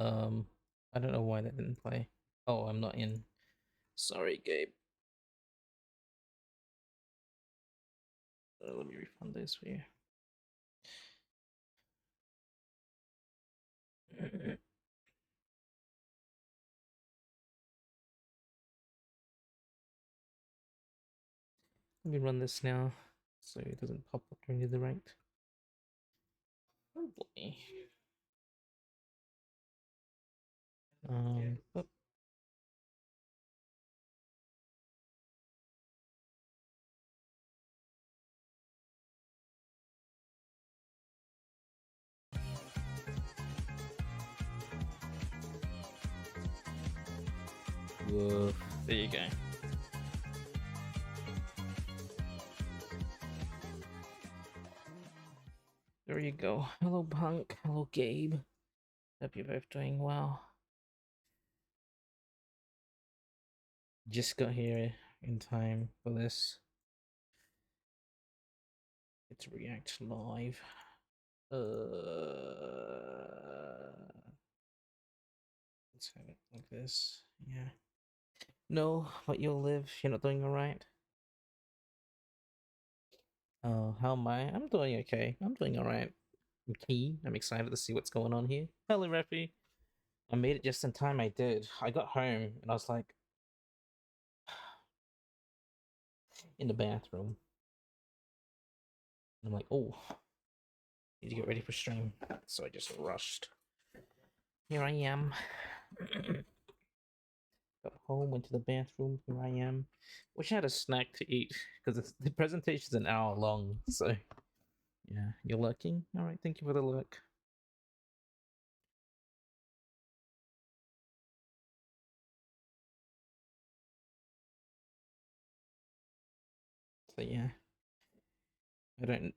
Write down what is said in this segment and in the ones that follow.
Um, I don't know why that didn't play. Oh, I'm not in. Sorry, Gabe. Let me refund this for you. Let me run this now so it doesn't pop up during the right. Oh boy. Oh. Whoa. There you go. There you go. Hello, Punk. Hello, Gabe. Hope you're both doing well. Just got here in time for this. It's React Live. Let's have it like this. Yeah. No, but you'll live. You're not doing alright. Oh, how am I? I'm doing okay. I'm doing alright. I'm keen. I'm excited to see what's going on here. Hello, Refi. I made it just in time. I did. I got home and I was like in the bathroom. And I'm like, oh, need to get ready for stream. So I just rushed. Here I am. Got home, went to the bathroom. Here I am. Wish I had a snack to eat because the presentation's an hour long. So yeah, you're lurking. All right, thank you for the lurk. So yeah, I don't.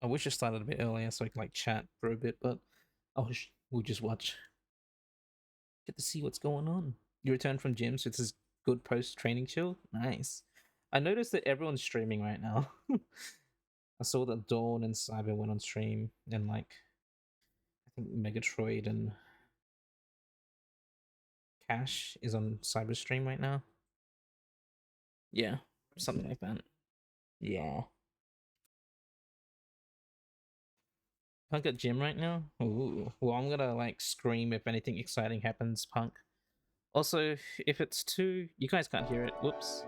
I wish I started a bit earlier so I can like chat for a bit, but we'll just watch. Get to see what's going on. You returned from gym, so it's a good post-training chill. Nice. I noticed that everyone's streaming right now. I saw that Dawn and Cyber went on stream, and like I think Megatroid and Cash is on Cyber stream right now. Yeah, something like that. Yeah. Punk at gym right now? Ooh. Well, I'm gonna like scream if anything exciting happens, Punk. Also, if it's too... You guys can't hear it. Whoops.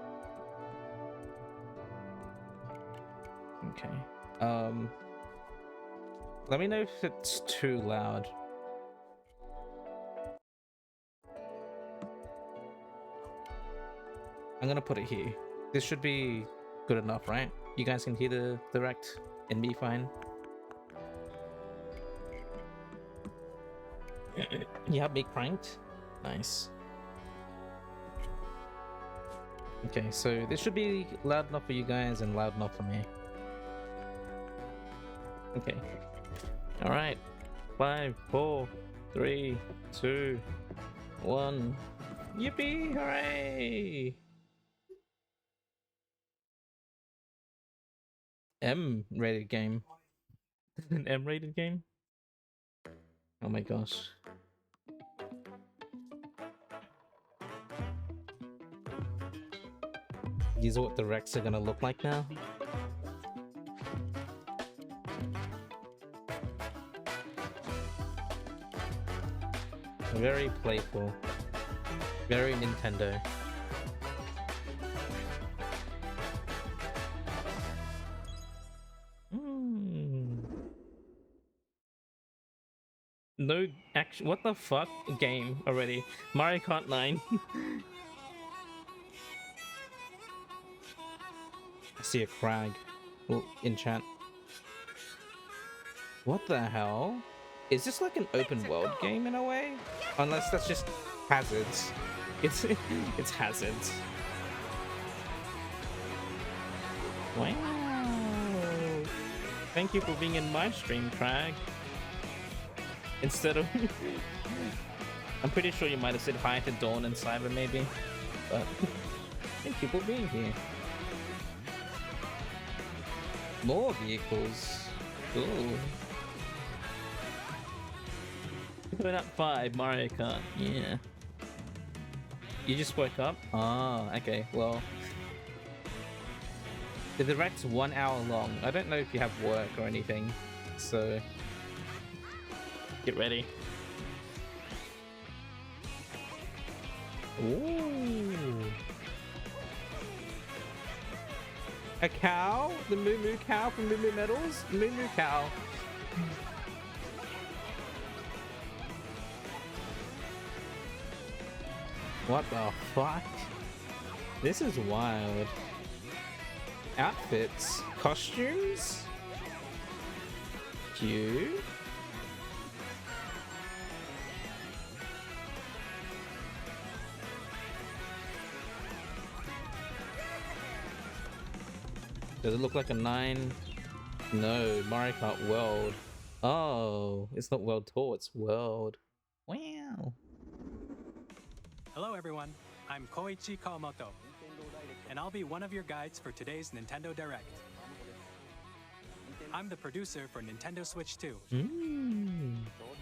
Okay. Let me know if it's too loud. I'm gonna put it here. This should be good enough, right? You guys can hear the direct and me fine. You have me cranked? Nice. Okay, so this should be loud enough for you guys and loud enough for me. Okay. Alright. 5, 4, 3, 2, 1. Yippee! Hooray! M-rated game. An M-rated game? Oh my gosh. These are what the Rex are gonna look like now. Very playful. Very Nintendo. No action. What the fuck? Game already. Mario Kart 9. I see a crag. Well, in chat. What the hell? Is this like an open world game in a way? Unless that's just hazards. It's it's hazards. Wow. Thank you for being in my stream, Crag. Instead of... I'm pretty sure you might have said hi to Dawn and Cyber maybe. But thank you for being here. More vehicles. Ooh. Donut 5 Mario Kart. Yeah. You just woke up? Oh, okay. Well, the direct's 1 hour long. I don't know if you have work or anything, so get ready. Ooh. A cow? The Moo Moo cow from Moo Moo Metals? Moo Moo cow. What the fuck? This is wild. Outfits. Costumes? Cute. Does it look like a 9? No, Mario Kart World. Oh, it's not World Tour, it's World. Wow. Hello everyone, I'm Koichi Kawamoto, and I'll be one of your guides for today's Nintendo Direct. I'm the producer for Nintendo Switch 2.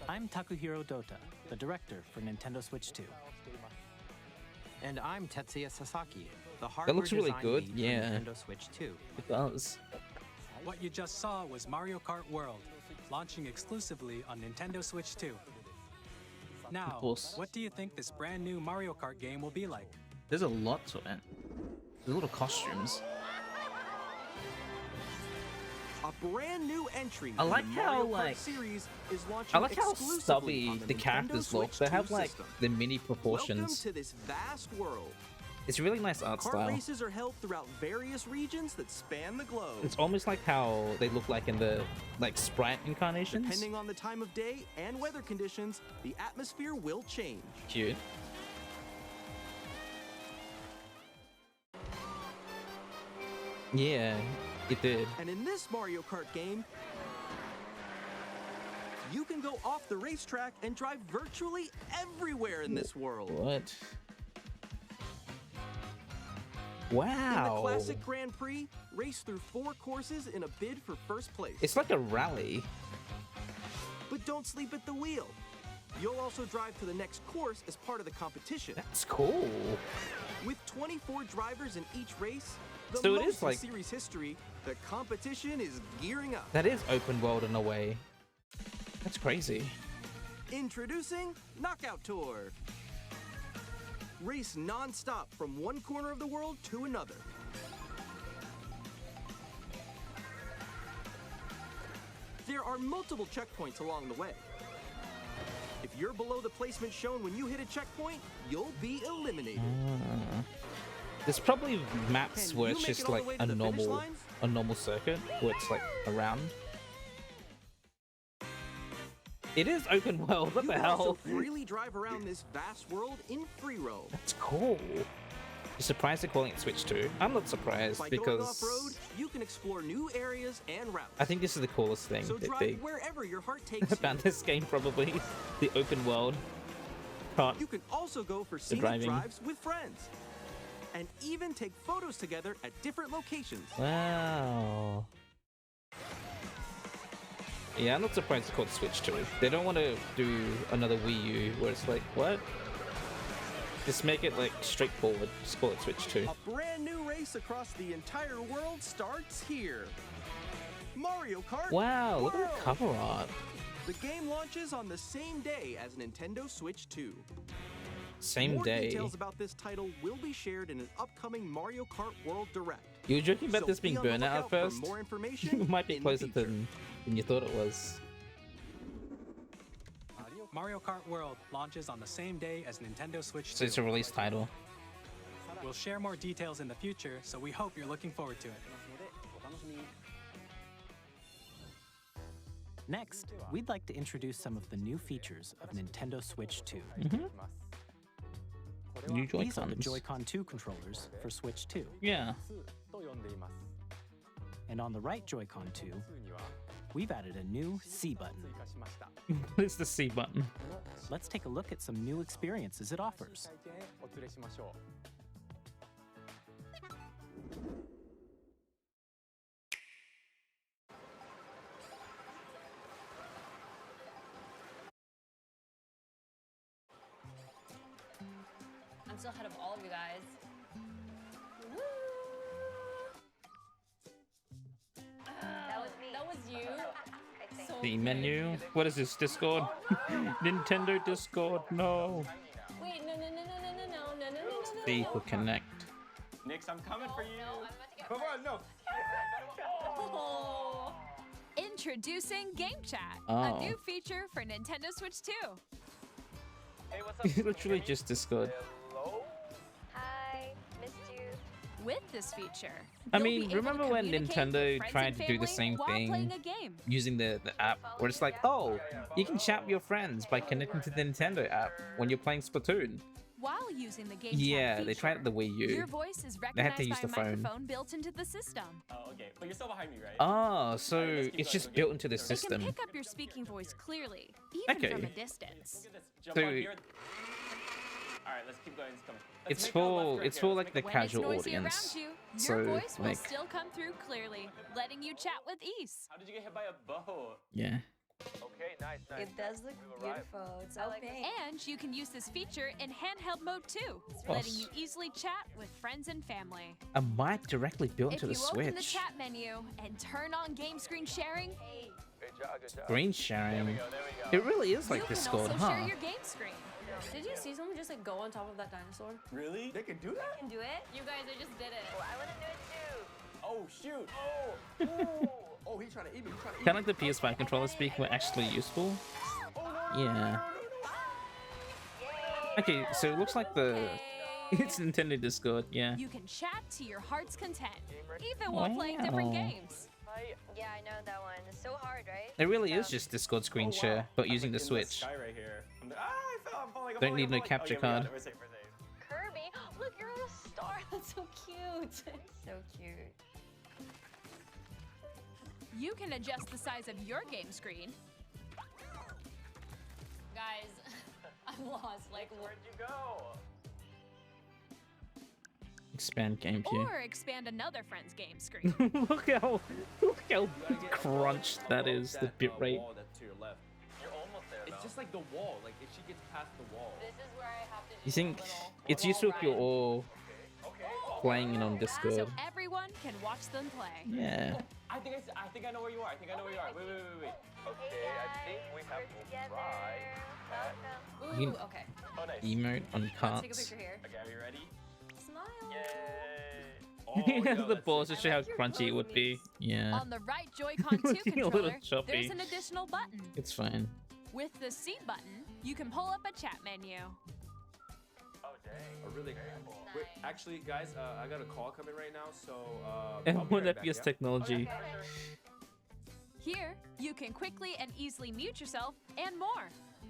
I'm Takuhiro Dota, the director for Nintendo Switch 2. And I'm Tetsuya Sasaki, the hardware looks really design good, lead yeah. for Nintendo Switch 2. It does. What you just saw was Mario Kart World, launching exclusively on Nintendo Switch 2. Now, what do you think this brand new Mario Kart game will be like? There's a lot to it. There's a lot of costumes. A brand new entry. I like in the how, Mario Kart like- series is launching I like how exclusively stubby on the characters Nintendo look. Switch They 2 have like system. the mini Welcome proportions. to this vast world. It's really nice art Kart style. races are held throughout various regions that span the globe. It's almost like how they look like in the Sprite incarnations. Depending on the time of day and weather conditions, the atmosphere will change. Cute. Yeah, it did. And in this Mario Kart game, you can go off the racetrack and drive virtually everywhere in this world. What? In Wow. the Classic Grand Prix, race through 4 courses in a bid for first place. It's like a rally. But don't sleep at the wheel. You'll also drive to the next course as part of the competition. That's cool. With 24 drivers in each race, the So it most is like- in series history, the competition is gearing up. That is open world in a way. That's crazy. Introducing Knockout Tour. Race non-stop from one corner of the world to another. There are multiple checkpoints along the way. If you're below the placement shown when you hit a checkpoint, you'll be eliminated. There's probably maps Can where you it's make just it all the like way to a the finish normal lines? circuit where it's like around. It is open world. What You the can also hell? freely drive around this vast world in free roam. That's cool. You surprised they're calling it Switch 2? I'm not surprised By going because off-road, you can explore new areas and routes. I think this is the coolest thing So that drive they wherever your heart takes you. about this game probably. The open world part. You can also go for scenic driving. drives with friends. And even take photos together at different locations. Wow. Yeah, I'm not surprised it's called Switch 2. They don't want to do another Wii U where it's like, what? Just make it like straightforward. Just call it Switch 2. A brand new race across the entire world starts here. Mario Kart Wow, look at World. the cover art. The game launches on the same day as Nintendo Switch 2. Same More day. details about this title will be shared in an upcoming Mario Kart World Direct. You were joking about So this being be on the Burnout at lookout for first? more information It might be in the closer future. than you thought it was. Mario Kart World launches on the same day as Nintendo Switch 2. So it's a release title. We'll share more details in the future, so we hope you're looking forward to it. Next, we'd like to introduce some of the new features of Nintendo Switch 2. New These are the Joy-Cons. Joy-Con 2 controllers for Switch 2. Yeah. And on the right Joy-Con 2, we've added a new C button. It's the C button. Let's take a look at some new experiences it offers. still ahead of all of you guys. Woo! That was me. That was you. I think. So The good. menu. What is this? Discord? Nintendo Discord. No. Wait, no. People connect. Nix, I'm coming for you. No, I'm about to get Come on, no. Oh. Introducing Game Chat, Oh. a new feature for Nintendo Switch 2. Hey, what's up? Literally just Discord. Hello? Hi, missed you. With this feature, I you'll mean, be able to remember when communicate Nintendo with friends tried and to do the family same while thing playing a game. using the app where it's like, oh, you can chat with your friends by connecting to the Nintendo app when you're playing Splatoon. While using the Game Yeah, Chat they tried it the Wii U. Your voice is They had recognized to use by a the phone. microphone built into the system. Oh, okay. But you're still behind me, right? Oh, so Alright, let's keep it's going, just okay. built into the It can system. pick up your speaking voice clearly, even Okay. from a distance. Look at this. Jump So- on here. Alright, let's keep going. It's coming. Let's It's make our left for right it's here. for Let's like make the a- When casual it's noisy audience. around you, your So, voice will like- still come through clearly, letting you chat with ease. How did you get hit by a bow? Yeah. Okay, nice. It does look beautiful. It's so pink. And you can use this feature in handheld mode too, Plus. letting you easily chat with friends and family. A mic directly built If into you the open the Switch. chat menu and turn on game screen sharing, Good job, good job. Screen sharing. There we go. It really is like you Discord, can also huh? share your game screen. Did you see someone just like go on top of that dinosaur? Really? They can do that? Can do it? You guys, I just did it. Oh, I want to do it too. Oh, shoot. Oh. Oh, he's trying to eat me. He's trying to eat Kind of like the PS5 controller speak were actually useful. Yeah. Okay, so it looks like the it's Nintendo Discord. Yeah. You can chat to your heart's content, even while playing different Wow. games. Yeah, I know that one. It's so hard, right? It really is So- just Discord screen Oh, wow. share, but I'm, using like, the in Switch. sky right here. I fell. I'm falling. I'm Don't falling, need I'm no falling. capture Okay, we got card. it. We're safe. We're safe. Kirby, look, you're a star. That's so cute. So cute. You can adjust the size of your game screen, Guys, I'm lost. Like, Where'd you go? Expand game view. or expand another friend's game screen. look how crunched that is, the bitrate. Wall that's to your left. You're almost there. It's just like the wall. Like if she gets past the wall. this is where I have to. You do think a little- it's little useful if you're ride. all playing it on So Discord? everyone can watch them play. Yeah. I think I know where you are. I think I know where you are. Wait. Okay, guys, we're together. Welcome. Ooh, You- okay. Oh, nice. Emote on Let's take a carts. picture here. Okay, are you ready? Smile. Yay. Oh, The balls to show how crunchy it would be. Yeah. On the right Joy-Con 2 A little controller, choppy. there's an additional button. It's fine. With the C button, you can pull up a chat menu. Oh, dang. Oh, really? Wait, actually, guys, I got a call coming right now, so And I'll be one right back, FPS yeah? technology. Here, you can quickly and easily mute yourself and more.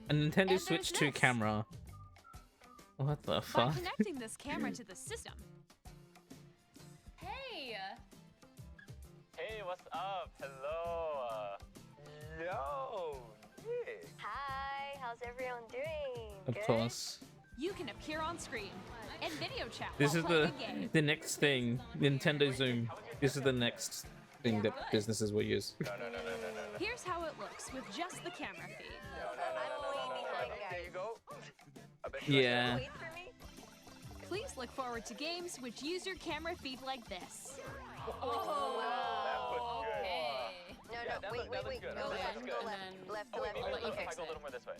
A Nintendo there's Switch 2 this. camera. What the By fuck? connecting this camera to the system, Hey. Hey, what's up? Hello. Yo. Yeah. Hi, how's everyone doing? Of Good? course. you can appear on screen and video chat This while is playing a game. the next thing. Nintendo Zoom. This is the next thing that businesses will use. Here's how it looks with just the camera feed. I'm way behind, guys. There you go. Yeah. Wait for me. Please look forward to games which use your camera feed like this. Oh. Okay. No, Yeah, that wait, looks wait. good. Go That left, looks go good. left. And then- Left, Oh, wait, left. maybe let you if I fix go a it. little more this way.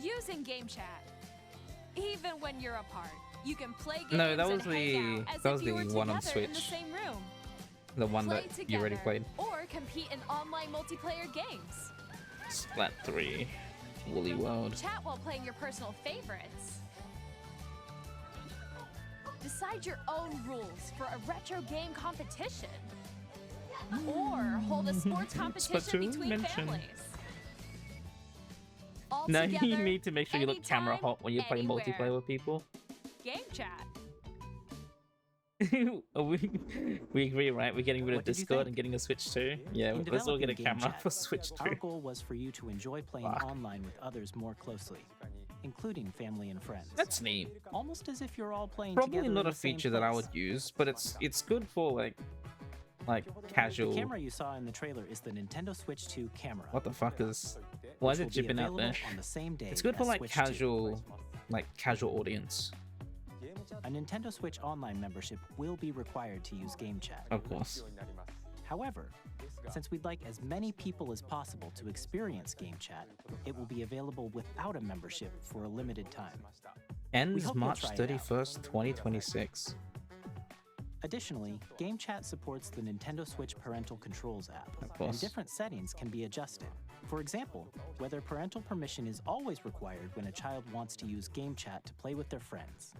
Using Game Chat. Even when you're apart, you can play games No, that and was hang out the- as that if was you the were one on together in the Switch. same room. The one Play that together, you already played. or compete in online multiplayer games. Splat 3. Woolly World. Chat while playing your personal favorites. Decide your own rules for a retro game competition. Or hold a sports competition Splatoon between mention. families. All Now you together, need to make sure you look camera anytime, hot when you play anywhere. multiplayer with people. Game Chat. we agree, right? We're getting rid of What did you Discord think? and getting a Switch 2. Yeah, In let's all get a developing Game camera Chat, for Switch 2. Our goal was for you to enjoy playing Fuck. online with others more closely, including family and friends. That's neat. Almost as if you're all playing Probably together not in a the same feature that I place. would use, but it's good for like The casual. camera you saw in the trailer is the Nintendo Switch 2 camera. What the fuck is? Why which is it will be jipping out there? available on the same day It's good for as like Switch 2. casual audience. A Nintendo Switch Online membership will be required to use Game Chat. Of course. However, since we'd like as many people as possible to experience Game Chat, it will be available without a membership for a limited time. Ends hope you'll March try it out. 31st, 2026. Additionally, Game Chat supports the Nintendo Switch Parental Controls app, Of course. and different settings can be adjusted. For example, whether parental permission is always required when a child wants to use Game Chat to play with their friends.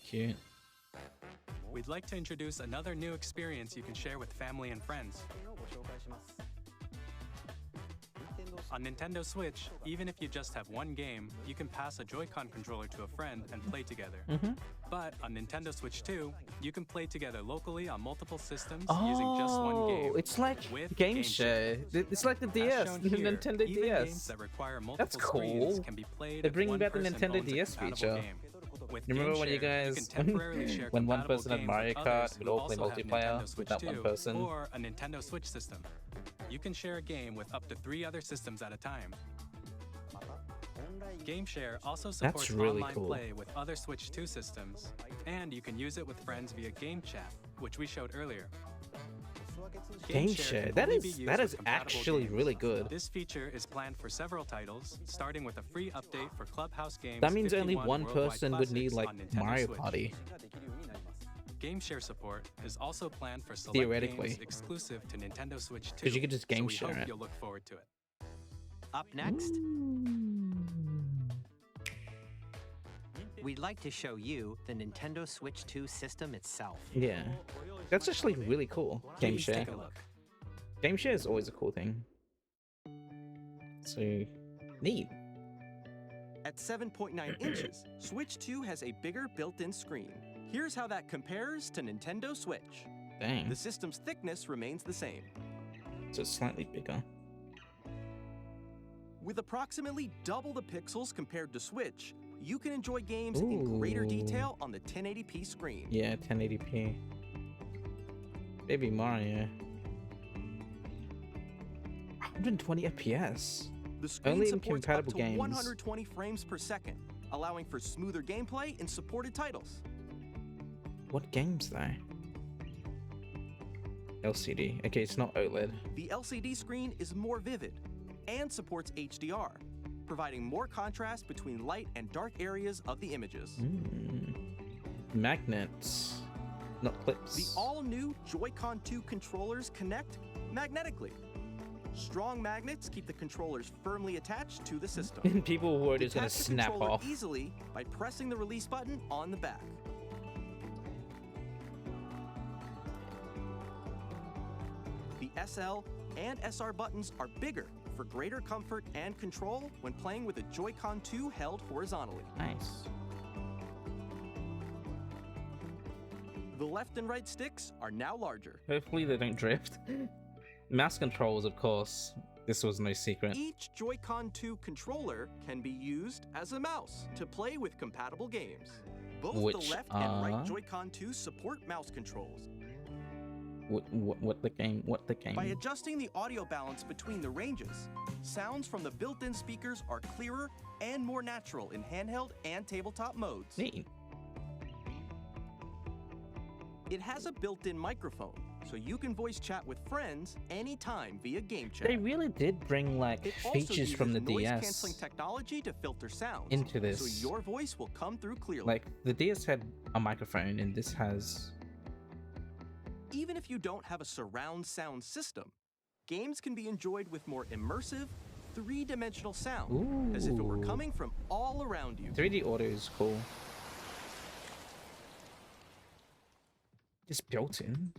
Cute. We'd like to introduce another new experience you can share with family and friends. On Nintendo Switch, even if you just have one game, you can pass a Joy-Con controller to a friend and play together. But on Nintendo Switch 2, you can play together locally on multiple systems using just one game. It's like with Game Share. It's like the As DS, shown the here, Nintendo even DS. games that require multiple That's screens cool. can be played They're if bringing one back the person Nintendo owns a DS compatible feature. game. With You remember Game when you Share, guys, can temporarily share when one compatible person had games Mario with Kart, others we'd who all play also have multiplayer Nintendo with Switch that one 2 person. or a Nintendo Switch system. You can share a game with up to 3 other systems at a time. Game Share also supports really online cool. play with other Switch 2 systems, and you can use it with friends via Game Chat, which we showed earlier. Game Share. can That only be is used that with is compatible actually games. really good. This feature is planned for several titles, starting with a free update for Clubhouse Games. That means only 51 one Worldwide person would need Classics like on Nintendo Mario Switch. Party. Game Share support is also planned for select Theoretically. games exclusive to Nintendo Switch 2. 'Cause you could just game so share we hope it. you'll look forward to it. Up next, we'd like to show you the Nintendo Switch 2 system itself. Yeah, that's actually really cool. Game Please Share. take a look. Game Share is always a cool thing. So neat. At 7.9 inches, Switch 2 has a bigger built-in screen. Here's how that compares to Nintendo Switch. Dang. The system's thickness remains the same. So it's slightly bigger. With approximately double the pixels compared to Switch, you can enjoy games in greater Ooh. detail on the 1080p screen. Yeah, 1080p. Baby Mario. 120 FPS. The screen Only in supports compatible up to games. 120 frames per second, allowing for smoother gameplay in supported titles. What games though? LCD. Okay, it's not OLED. The LCD screen is more vivid and supports HDR, providing more contrast between light and dark areas of the images. Magnets. Not clips. The all-new Joy-Con 2 controllers connect magnetically. Strong magnets keep the controllers firmly attached to the system. People were just gonna Detach the snap controller off. easily by pressing the release button on the back. The SL and SR buttons are bigger for greater comfort and control when playing with a Joy-Con 2 held horizontally. Nice. The left and right sticks are now larger. Hopefully they don't drift. Mouse controls, of course. This was no secret. Each Joy-Con 2 controller can be used as a mouse to play with compatible games. Both Which the left and right are? Joy-Con 2 support mouse controls. What the game? What the game? By adjusting the audio balance between the ranges, sounds from the built-in speakers are clearer and more natural in handheld and tabletop modes. Neat. It has a built-in microphone, so you can voice chat with friends anytime via game chat. They really did bring like It also features from the uses DS noise-canceling technology to filter sounds into this. so your voice will come through clearly. Like the DS had a microphone, and this has. Even if you don't have a surround sound system, games can be enjoyed with more immersive, three-dimensional sound, as if it were Ooh. coming from all around you. 3D audio is cool. Just built in.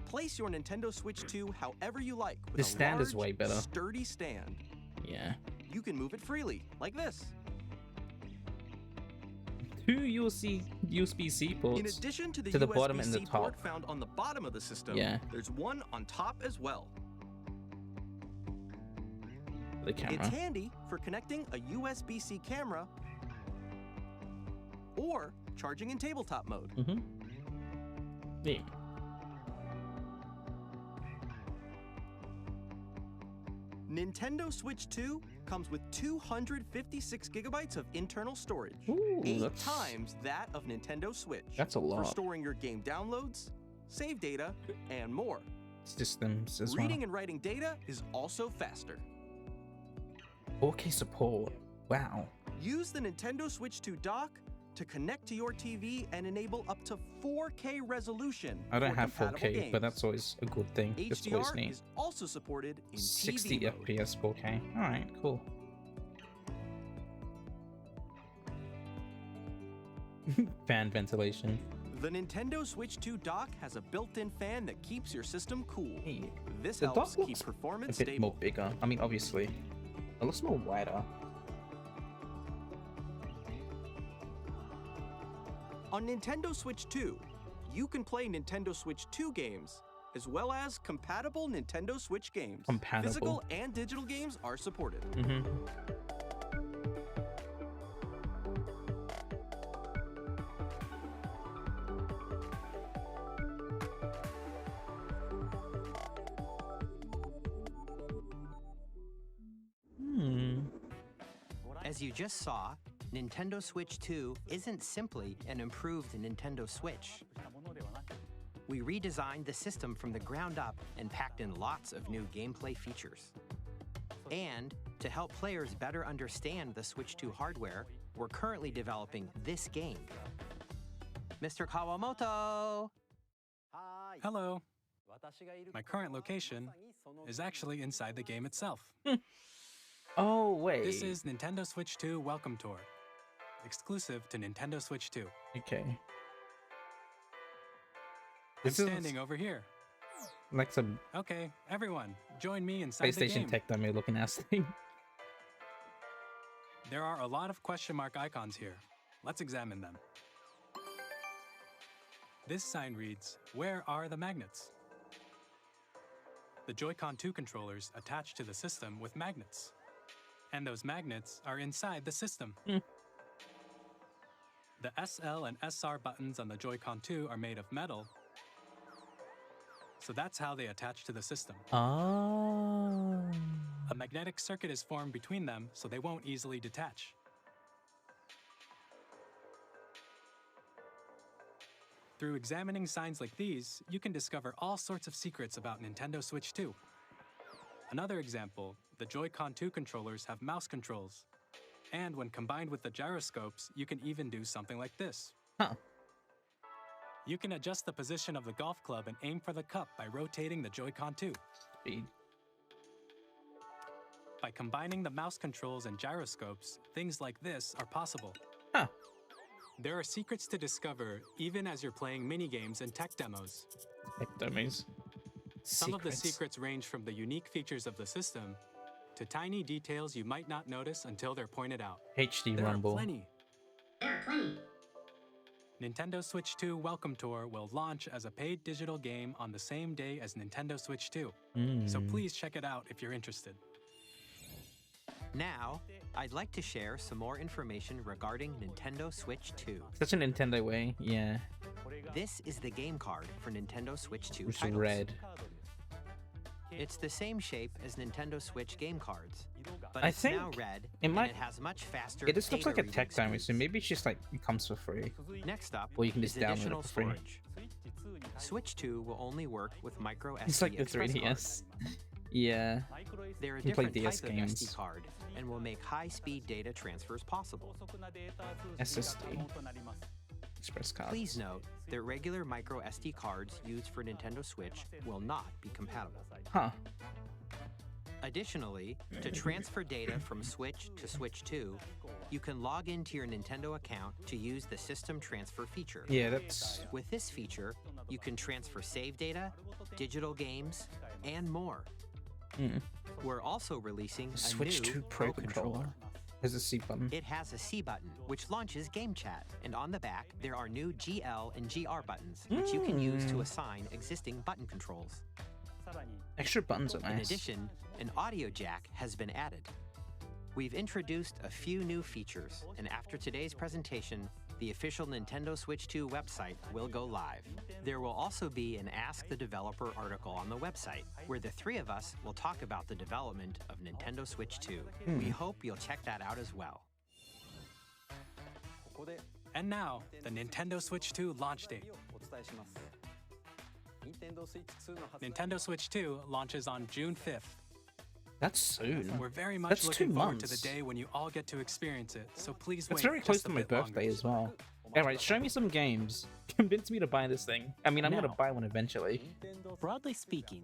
Place your Nintendo Switch 2 however you like with The a stand is large, way better. sturdy stand. Yeah. You can move it freely, like this. 2 USB-C ports. In addition to the to the USB-C bottom and the port top. found on the bottom of the system, Yeah. there's one on top as well. The camera. It's handy for connecting a USB-C camera or charging in tabletop mode. Yeah. Nintendo Switch 2 comes with 256 gigabytes of internal storage, Ooh, 8 that's- times that of Nintendo Switch. That's a For lot. storing your game downloads, save data, and more. Systems as Reading well. and writing data is also faster. 4K support. Wow. Use the Nintendo Switch 2 dock to connect to your TV and enable up to 4K resolution. I don't for have compatible 4K, games. but that's always a good thing. That's always HDR neat. is also supported in 60 TV mode. FPS 4K. Alright, cool. Fan ventilation. The Nintendo Switch 2 dock has a built-in fan that keeps your system cool. Hey, This the helps dock keep looks performance a bit stable. more bigger. I mean, obviously, it looks more wider. On Nintendo Switch 2, you can play Nintendo Switch 2 games, as well as compatible Nintendo Switch games. Compatible. Physical and digital games are supported. As you just saw, Nintendo Switch 2 isn't simply an improved Nintendo Switch. We redesigned the system from the ground up and packed in lots of new gameplay features. And to help players better understand the Switch 2 hardware, we're currently developing this game. Mr. Kawamoto! Hello. My current location is actually inside the game itself. Oh, wait. This is Nintendo Switch 2 Welcome Tour, exclusive to Nintendo Switch 2. Okay. I'm This is standing over here. like some Okay, everyone, join me inside the PlayStation game. tech demo looking ass thing. There are a lot of question mark icons here. Let's examine them. This sign reads, "Where are the magnets?" The Joy-Con 2 controllers attach to the system with magnets. And those magnets are inside the system. The SL and SR buttons on the Joy-Con 2 are made of metal, so that's how they attach to the system. Oh. A magnetic circuit is formed between them, so they won't easily detach. Through examining signs like these, you can discover all sorts of secrets about Nintendo Switch 2. Another example, the Joy-Con 2 controllers have mouse controls. And when combined with the gyroscopes, you can even do something like this. Huh. You can adjust the position of the golf club and aim for the cup by rotating the Joy-Con 2. Speed. By combining the mouse controls and gyroscopes, things like this are possible. Huh. There are secrets to discover even as you're playing mini-games and tech demos. Like dummies. Some of the secrets range from the unique features of the system to tiny details you might not notice until they're pointed out. HD There Rumble. are plenty. Nintendo Switch 2 Welcome Tour will launch as a paid digital game on the same day as Nintendo Switch 2. So please check it out if you're interested. Now, I'd like to share some more information regarding Nintendo Switch 2. Such a Nintendo way, yeah. This is the game card for Nintendo Switch 2 Which is titles. red. It's the same shape as Nintendo Switch game cards, but I it's now think red it and might- it has much faster It just looks like a data tech reading demo, so speeds. maybe it's just like it comes for free. Next up Or you can is just download it additional for free. storage. Switch 2 will only work with micro SD It's like the express 3DS. cards. Yeah. They're a You can play different DS type of games. SD card and will make high-speed data transfers possible. SSD. Express cards. Please note that regular micro SD cards used for Nintendo Switch will not be compatible. Huh. Additionally, to transfer data from Switch to Switch 2, you can log into your Nintendo account to use the System Transfer feature. Yeah, that's... With this feature, you can transfer save data, digital games, and more. We're also releasing a Switch new 2 Pro controller. There's a C button. It has a C button, which launches Game Chat, and on the back, there are new GL and GR buttons, which you can use to assign existing button controls. Extra buttons are In nice. addition, an audio jack has been added. We've introduced a few new features, and after today's presentation, the official Nintendo Switch 2 website will go live. There will also be an Ask the Developer article on the website, where the three of us will talk about the development of Nintendo Switch 2. We hope you'll check that out as well. And now, the Nintendo Switch 2 launch date. Nintendo Switch 2 launches on June 5th. That's soon. We're very much That's looking 2 forward to the months. day when you all get to experience it, so please wait. It's very just close a to my bit longer. birthday as well. Alright, show me some games. Convince me to buy this thing. I mean, I'm gonna Now. buy one eventually. Broadly speaking,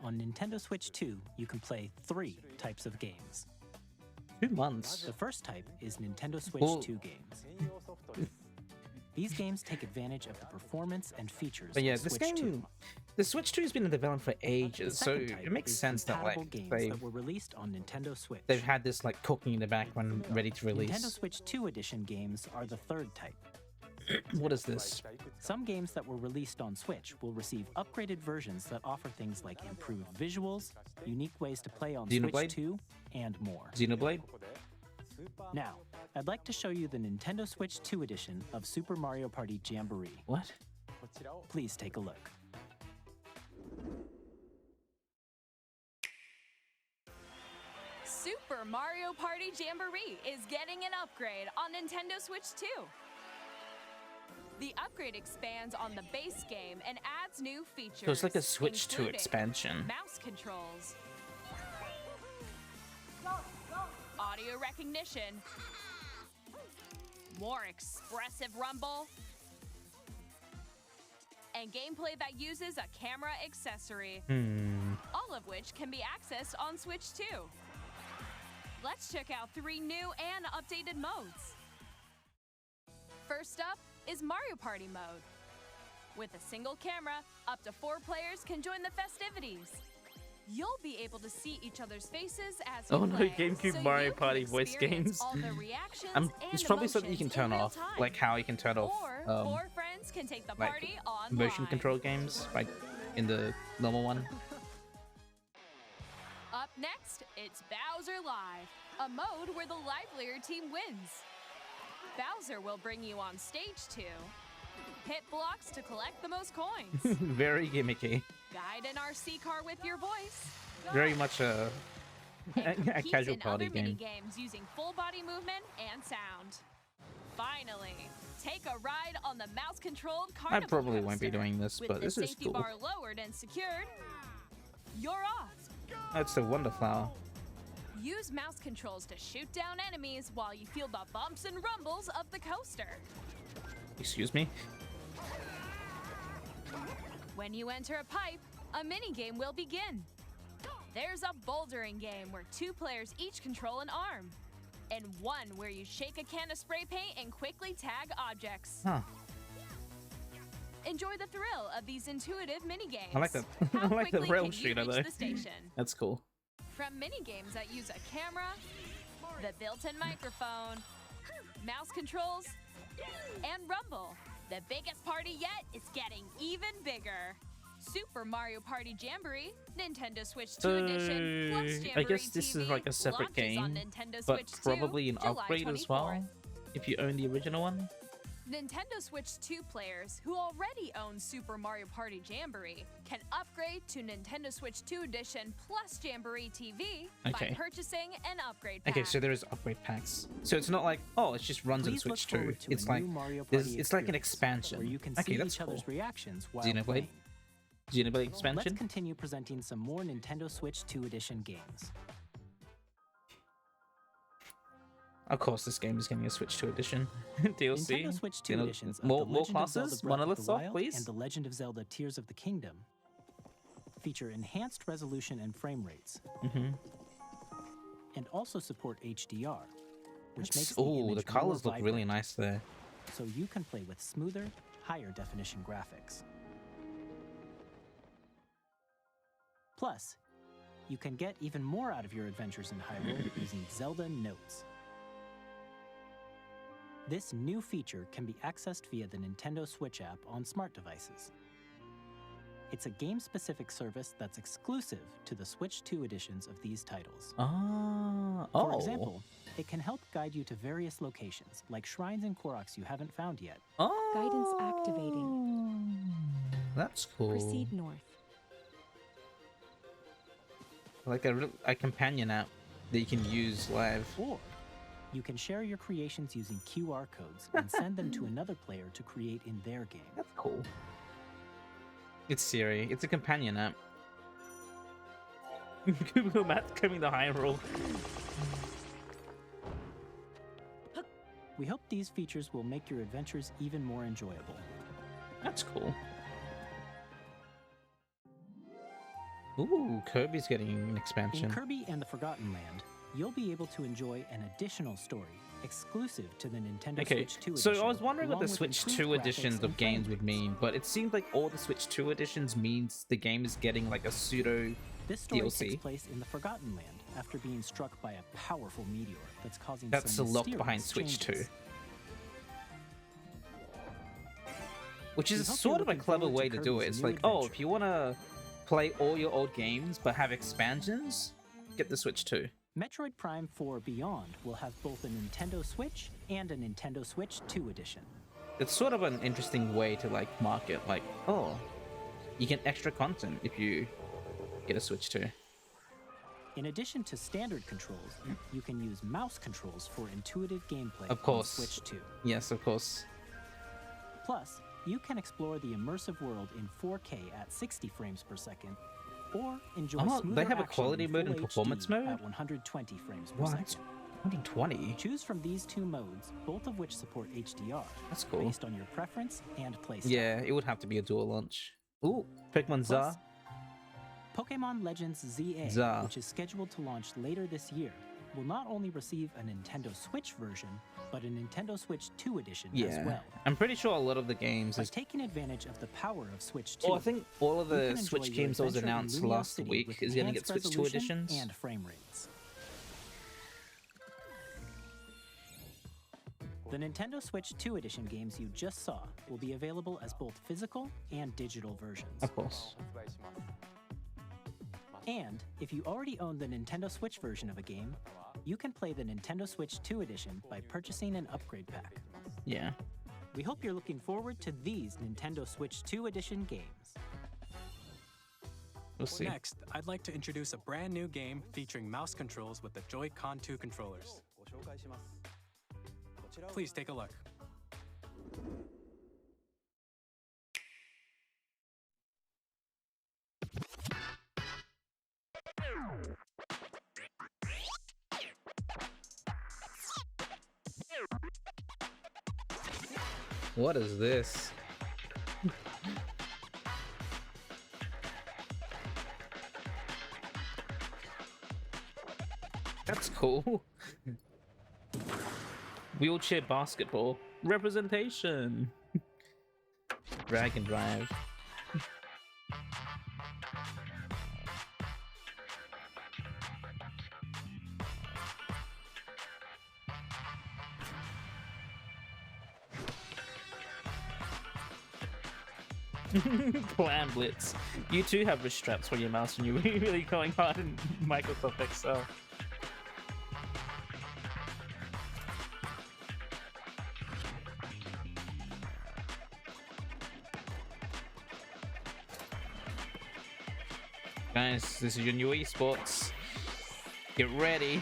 on Nintendo Switch 2, you can play 3 types of games. 2 months. The first type is Nintendo Switch Well- 2 games. These games take advantage of the performance and features But yeah, of this Switch 2. game, the Switch 2 has been in development for The ages, so second type it makes is sense that compatible like games they've that were released on Nintendo Switch. had this like cooking in the background ready to release. Nintendo Switch 2 edition games are the third type. What is this? Some games that were released on Switch will receive upgraded versions that offer things like improved visuals, unique ways to play on Xenoblade? Switch 2, and more. Xenoblade? Now, I'd like to show you the Nintendo Switch 2 edition of Super Mario Party Jamboree. What? Please take a look. Super Mario Party Jamboree is getting an upgrade on Nintendo Switch 2. The upgrade expands on the base game and adds new features. So it's like a Switch 2 including expansion. Mouse controls, audio recognition, more expressive rumble, and gameplay that uses a camera accessory. All of which can be accessed on Switch 2. Let's check out 3 new and updated modes. First up is Mario Party mode. With a single camera, up to 4 players can join the festivities. You'll be able to see each other's faces as you Oh no, play, GameCube so Mario you can Party voice experience games. all the reactions It's and probably something you can emotions turn in real off, time. like how you can turn off Or 4 friends can take the like party online. motion control games, like in the normal one. Up next, it's Bowser Live, a mode where the livelier team wins. Bowser will bring you on stage 2. Hit blocks to collect the most coins. Very gimmicky. Guide an RC car with your voice. Very much a And a compete casual in party other game. mini-games using full body movement and sound. Finally, take a ride on the mouse-controlled I carnival probably won't be coaster. doing this, With but the this is safety cool. bar lowered and secured, you're off. That's the Wonder Flower. Use mouse controls to shoot down enemies while you feel the bumps and rumbles of the coaster. Excuse me? When you enter a pipe, a mini-game will begin. There's a bouldering game where 2 players each control an arm, and one where you shake a can of spray paint and quickly tag objects. Huh. Enjoy the thrill of these intuitive mini-games. I like the How I like the quickly rail can you shooter reach though. the station? That's cool. From mini-games that use a camera, the built-in microphone, mouse controls, and rumble, the biggest party yet is getting even bigger. Super Mario Party Jamboree, Nintendo Switch 2 edition, plus I Jamboree guess this is TV like a separate launches on game, Nintendo but Switch 2, probably an July upgrade as well, 24th. if you own the original one. Nintendo Switch 2 players who already own Super Mario Party Jamboree can upgrade to Nintendo Switch 2 Edition plus Jamboree TV Okay. by purchasing an upgrade pack. Okay, so there is upgrade packs. So it's not like, oh, it just runs on Please look Switch 2. forward to It's a like, new Mario there's- Party it's like an experience expansion. where you can Okay, see that's each other's cool. reactions while Xenoblade? playing. Xenoblade Let's expansion? continue presenting some more Nintendo Switch 2 edition games. Of course, this game is getting a Switch 2 edition. DLC. Nintendo Switch 2 You know, editions of more The Legend of Zelda classes? Breath of Monoliths the off, Wild please. and The Legend of Zelda Tears of the Kingdom feature enhanced resolution and frame rates, and also support HDR, which makes the Oh, image the more colors look really vibrant, nice there. so you can play with smoother, higher definition graphics. Plus, you can get even more out of your adventures in Hyrule using Zelda Notes. This new feature can be accessed via the Nintendo Switch app on smart devices. It's a game-specific service that's exclusive to the Switch 2 editions of these titles. Ah, For oh. example, It can help guide you to various locations, like shrines and Koroks you haven't found yet. Oh, Guidance activating. That's cool. Proceed north. Like a companion app that you can use live. Or you can share your creations using QR codes and send them to another player to create in their game. That's cool. It's Siri. It's a companion app. Google Maps coming to Hyrule. We hope these features will make your adventures even more enjoyable. That's cool. Ooh, Kirby's getting an expansion. In Kirby and the Forgotten Land, you'll be able to enjoy an additional story exclusive to the Nintendo Switch 2 edition. So I was wondering what the along with Switch improved 2 graphics editions and of games frame would mean, but it seems like all the Switch 2 editions means the game is getting like a pseudo This story DLC. takes place in the Forgotten Land after being struck by a powerful meteor that's causing That's the some lock behind mysterious Switch 2. changes. Which We is hope sort you're of a looking clever forward to way to do it. Kirby's It's new like, oh, adventure. if you want to play all your old games but have expansions, get the Switch 2. Metroid Prime 4 Beyond will have both a Nintendo Switch and a Nintendo Switch 2 edition. It's sort of an interesting way to like market, like, oh, you get extra content if you get a Switch 2. In addition to standard controls, you can use mouse controls for intuitive gameplay Of course. on Switch 2. Yes, of course. Plus, you can explore the immersive world in 4K at 60 frames per second, or enjoy Oh, smoother they have a action quality in mode and full performance HD mode? at 120 frames per What? second. 120? Choose from these two modes, both of which support HDR. That's cool. Based on your preference and playstyle. Yeah, it would have to be a dual launch. Ooh, Pokemon Plus, Za. Pokemon Legends ZA, Za. which is scheduled to launch later this year, will not only receive a Nintendo Switch version, but a Nintendo Switch 2 edition as Yeah. well. I'm pretty sure a lot of the games By is... taking advantage of the power of Switch 2, Oh, I think all of you the can Switch enjoy your games that was adventure in announced Lumio last City week with is going to get enhanced Switch 2 resolution editions. and frame rates. The Nintendo Switch 2 edition games you just saw will be available as both physical and digital versions. Of course. And if you already own the Nintendo Switch version of a game, you can play the Nintendo Switch 2 edition by purchasing an upgrade pack. Yeah. We hope you're looking forward to these Nintendo Switch 2 edition games. We'll see. Next, I'd like to introduce a brand new game featuring mouse controls with the Joy-Con 2 controllers. Please take a look. What is this? That's cool. Wheelchair basketball. Representation. Drag and drive. Plan Blitz. You too have wrist straps for your mouse and you're really going hard in Microsoft Excel. Guys, this is your new esports. Get ready.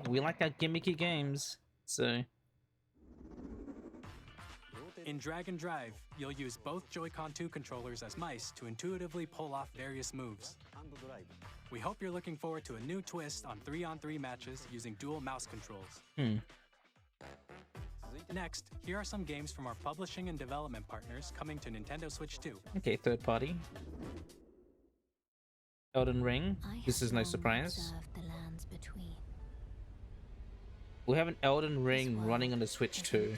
We like our gimmicky games, so. In Drag and Drive, you'll use both Joy-Con 2 controllers as mice to intuitively pull off various moves. We hope you're looking forward to a new twist on 3-on-3 matches using dual mouse controls. Next, here are some games from our publishing and development partners coming to Nintendo Switch 2. Okay, third party. Elden Ring. This is no surprise. We have an Elden Ring running on the Switch 2.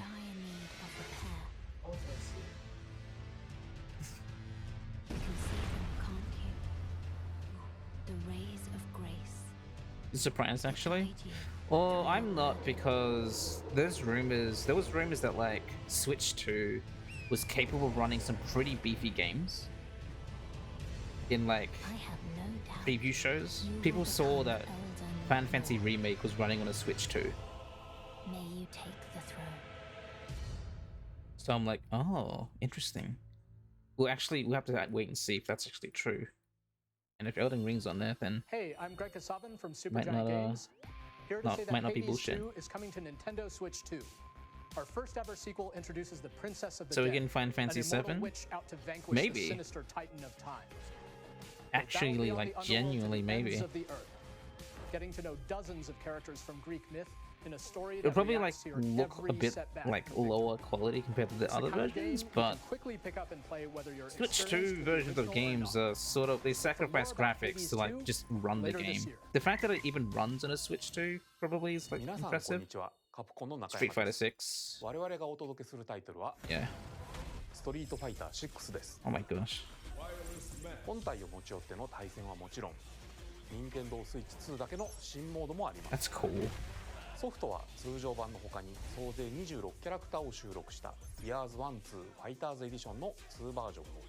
surprised actually. Well, I'm not, because there was rumors that like Switch 2 was capable of running some pretty beefy games in like preview shows. People saw that Final Fantasy Remake was running on a Switch 2. May you take the throne. So I'm like, oh, interesting. We'll have to wait and see if that's actually true. And if Elden Ring's on there, then hey, I'm Greg Kasavin from might Supergiant not, Games. Here to say that might not be Hades bullshit. 2 is coming to Nintendo Switch 2. Our first ever sequel introduces the Princess of the So Dead, we're getting Final Fantasy an immortal 7? witch out to vanquish Maybe. the sinister titan of time. Actually, like genuinely, maybe. Of the earth, getting to know dozens of characters from Greek myth in a story It'll that probably like reacts to your look every a bit setback like and victory. lower quality compared to the It's other kind of versions, game you but can quickly pick up and play whether you're Switch experienced 2 with the versions of original or games not. are sort of, they sacrifice more about graphics Hades to like 2 just run the later this game. year. The fact that it even runs on a Switch 2 probably is like 皆さんこん impressive. にちは。カプコンの中 Street 山 Fighter です。 6. 我々がお届けするタイトルは Yeah. ストリートファイター6です。 Oh my gosh. 本体を持ち寄っての対戦はもちろん、任天堂スイッチ2だけの新モードもあります。 That's cool. ソフトは通常版の他に総勢26キャラクターを収録した「Years 1-2 Fighters Edition」の2バージョンを、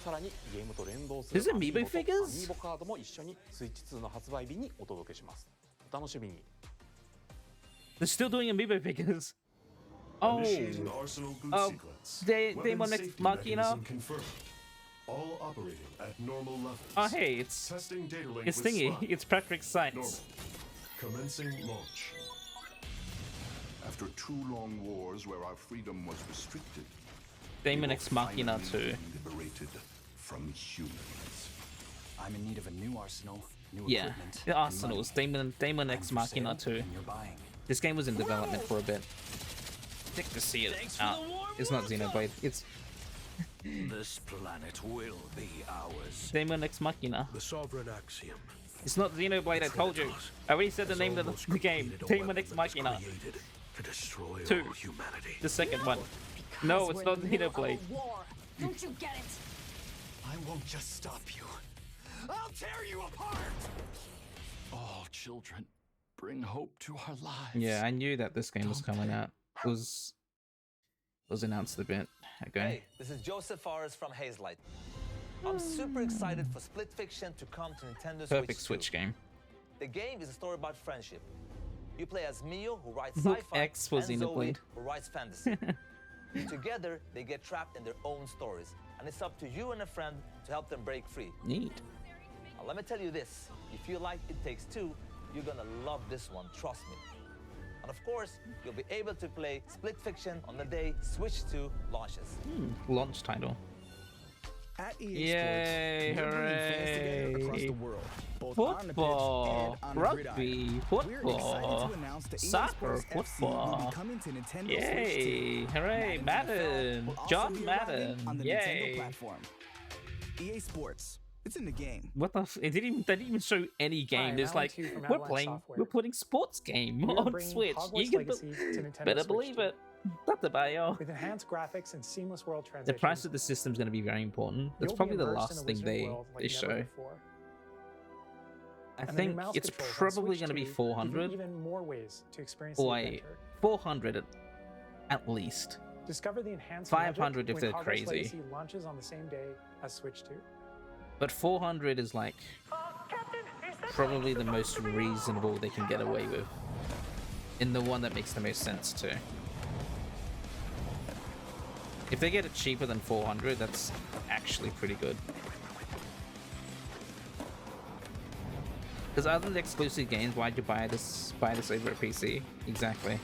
さらにゲームと連動する Is it アミーボ Amiibo とアミ figures? ーボカードも一緒にスイッチ2の発売日にお届けします。お楽しみに。 They're still doing Amiibo figures. Oh. Initiating Arsenal boot Oh, sequence. Demon Weapon X safety Machina. mechanism confirmed. All operating at normal levels. Oh hey, it's Testing data link it's with thingy. slot. It's Patrick Normal. Sites. Commencing launch. After 2 long wars where our freedom was restricted, Demon we X were Machina finally 2. liberated from humans. I'm in need of a new arsenal, new Yeah, equipment. the and Arsenals. money. Demon X I'm for Machina sale, 2. and you're buying. This game was in development for a bit. Sick to see it out. It's not Xenoblade. It's This planet will be ours. Demon X Machina. The sovereign axiom. It's not Xenoblade, I told you. I already said the name of the game. Demon X Machina. To destroy 2. all humanity. The second one. No, it's not Xenoblade. Don't you get it? I won't just stop you. I'll tear you apart! All children, bring hope to our lives. Yeah, I knew that this game was coming out. It was announced a bit ago. Hey, this is Joseph Fares from Hazelight. I'm super excited for Split Fiction to come to Nintendo Perfect Switch 2. Switch game. The game is a story about friendship. You play as Mio, who writes Look, sci-fi, X was and Zoe, Xenoblade. who writes fantasy. Together, they get trapped in their own stories, and it's up to you and a friend to help them break free. Neat. Now, let me tell you this. If you like It Takes Two, you're gonna love this one, trust me. And of course, you'll be able to play Split Fiction on the day Switch 2 launches. Launch title. At EA Yay, Sports, we're bringing fans together across hooray. the world, both on the pitch Football, and on the rugby, gridiron. We're excited football, to announce that EA soccer, Sports FC will football. be coming to Nintendo Yay, Switch 2. hooray, Madden Madden, NFL will also John be arriving Madden, on the yay. Nintendo platform. EA Sports, it's in the game. What the? They didn't even show any game. Hi, It's I'm like Alan T from we're Avalanche playing, Software. we're putting sports game We are on bringing Switch. Hogwarts You can Legacy to Nintendo better Switch believe 2. it. That's about yo. With enhanced graphics and seamless world The transitions, price of the system is going to be very important. That's you'll be probably the immersed in last a thing wizarding they world like they never show. before. I And the new think mouse it's controls on probably Switch going to be 2 give you 400. even more ways to experience Or the wait, adventure. 400 at least. Discover the enhanced 500 magic if when they're Hogwarts crazy. Legacy launches on the same day as Switch 2. But 400 is like probably the most reasonable they can get away with. In the one that makes the most sense too. If they get it cheaper than 400, that's actually pretty good. Because other than the exclusive games, why'd you buy this over a PC? Exactly.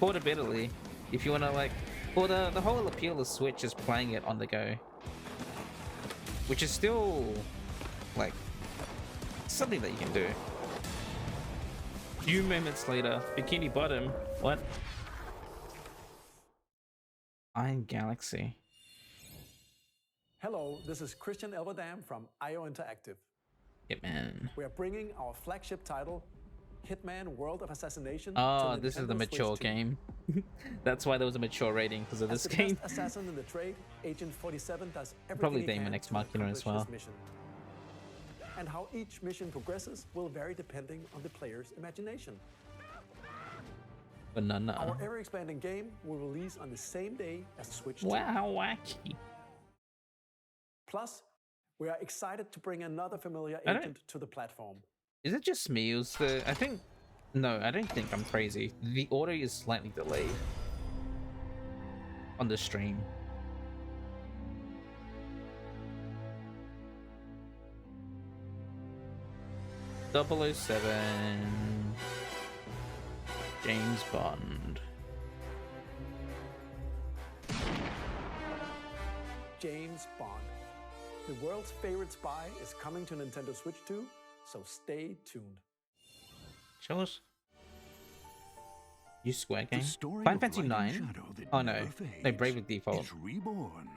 Portability. If you wanna like, well, the whole appeal of Switch is playing it on the go, which is still like something that you can do. Few moments later, Bikini Bottom. What? Iron Galaxy. Hello, this is Christian Elverdam from IO Interactive. Hitman. We are bringing our flagship title, Hitman World of Assassination. Oh, to this is the Nintendo mature Switch 2. game. That's why there was a mature rating, because of As this the game. best assassin in the trade, Agent 47 does everything Probably he Damon can X to Machina as accomplish well. his mission. and how each mission progresses will vary depending on the player's imagination. Banana. Our ever-expanding game will release on the same day as Switch 2. Wow, wacky. Plus, we are excited to bring another familiar I don't- agent to the platform. Is it just me? I think... No, I don't think I'm crazy. The audio is slightly delayed on the stream. .007 James Bond. James Bond. The world's favorite spy is coming to Nintendo Switch 2, so stay tuned. Show us. You Square The game? story Final of Fantasy light and 9? shadow that Oh no. never No, fades Bravely Default. is reborn.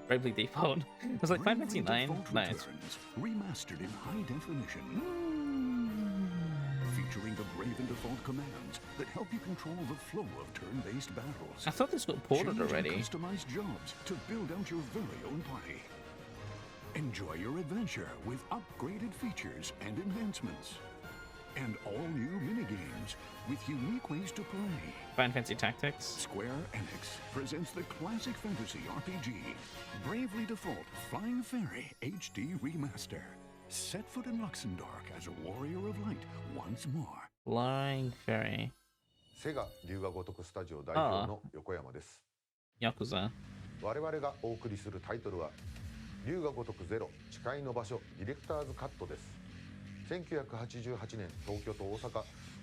Bravely Default. I was like, Final Fantasy 9? Default No, it's... returns, remastered in high definition. Featuring the Brave and Default commands that help you control the flow of turn-based battles. I thought this got ported Change and already. Customize jobs to build out your very own party. Enjoy your adventure with upgraded features and enhancements. And all new minigames with unique ways to play. Final Fantasy Tactics. Square Enix presents the classic fantasy RPG, Bravely Default Flying Fairy HD Remaster. Set foot in Luxembourg as a warrior of light once more. Flying Fairy. セガ龍が如くスタジオ代表の横山です。 Yakuza. 我々がお送りするタイトルは龍が如くゼロ誓いの場所ディレクターズカットです。1988年東京と大阪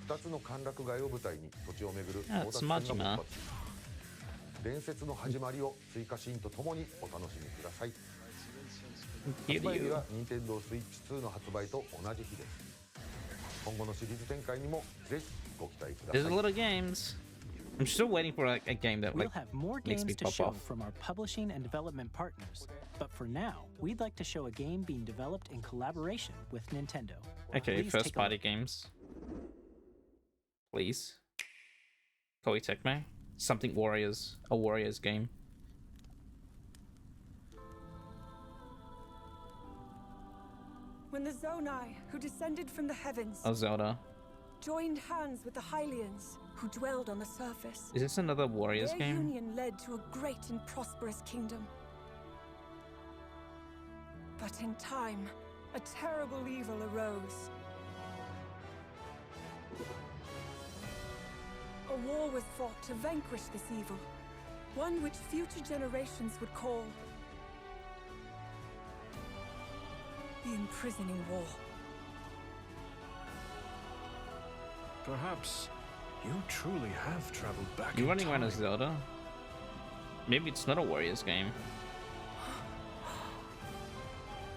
2つの歓楽街を舞台に土地を巡る争奪戦が勃発。伝説の始まりを追加シーンとともにお楽しみください。発売日は任天堂スイッチ2の発売と同じ日です。今後のシリーズ展開にもぜひご期待ください。 There's a lot of games. I'm still waiting for like, a game that We'll like have more makes games me to pop show off. from our publishing and development partners. But for now, we'd like to show a game being developed in collaboration with Nintendo. Okay, Please first take a party look. games. Please. Koei Tecmo. Something Warriors. A Warriors game. When the Zonai, who descended from the heavens, Oh, Zelda. joined hands with the Hylians, who dwelled on the surface. Is this another Warriors Their game? union led to a great and prosperous kingdom. But in time, a terrible evil arose. A war was fought to vanquish this evil, one which future generations would call the Imprisoning War. Perhaps you truly have traveled back. You're running around as Zelda? Maybe it's not a Warriors game.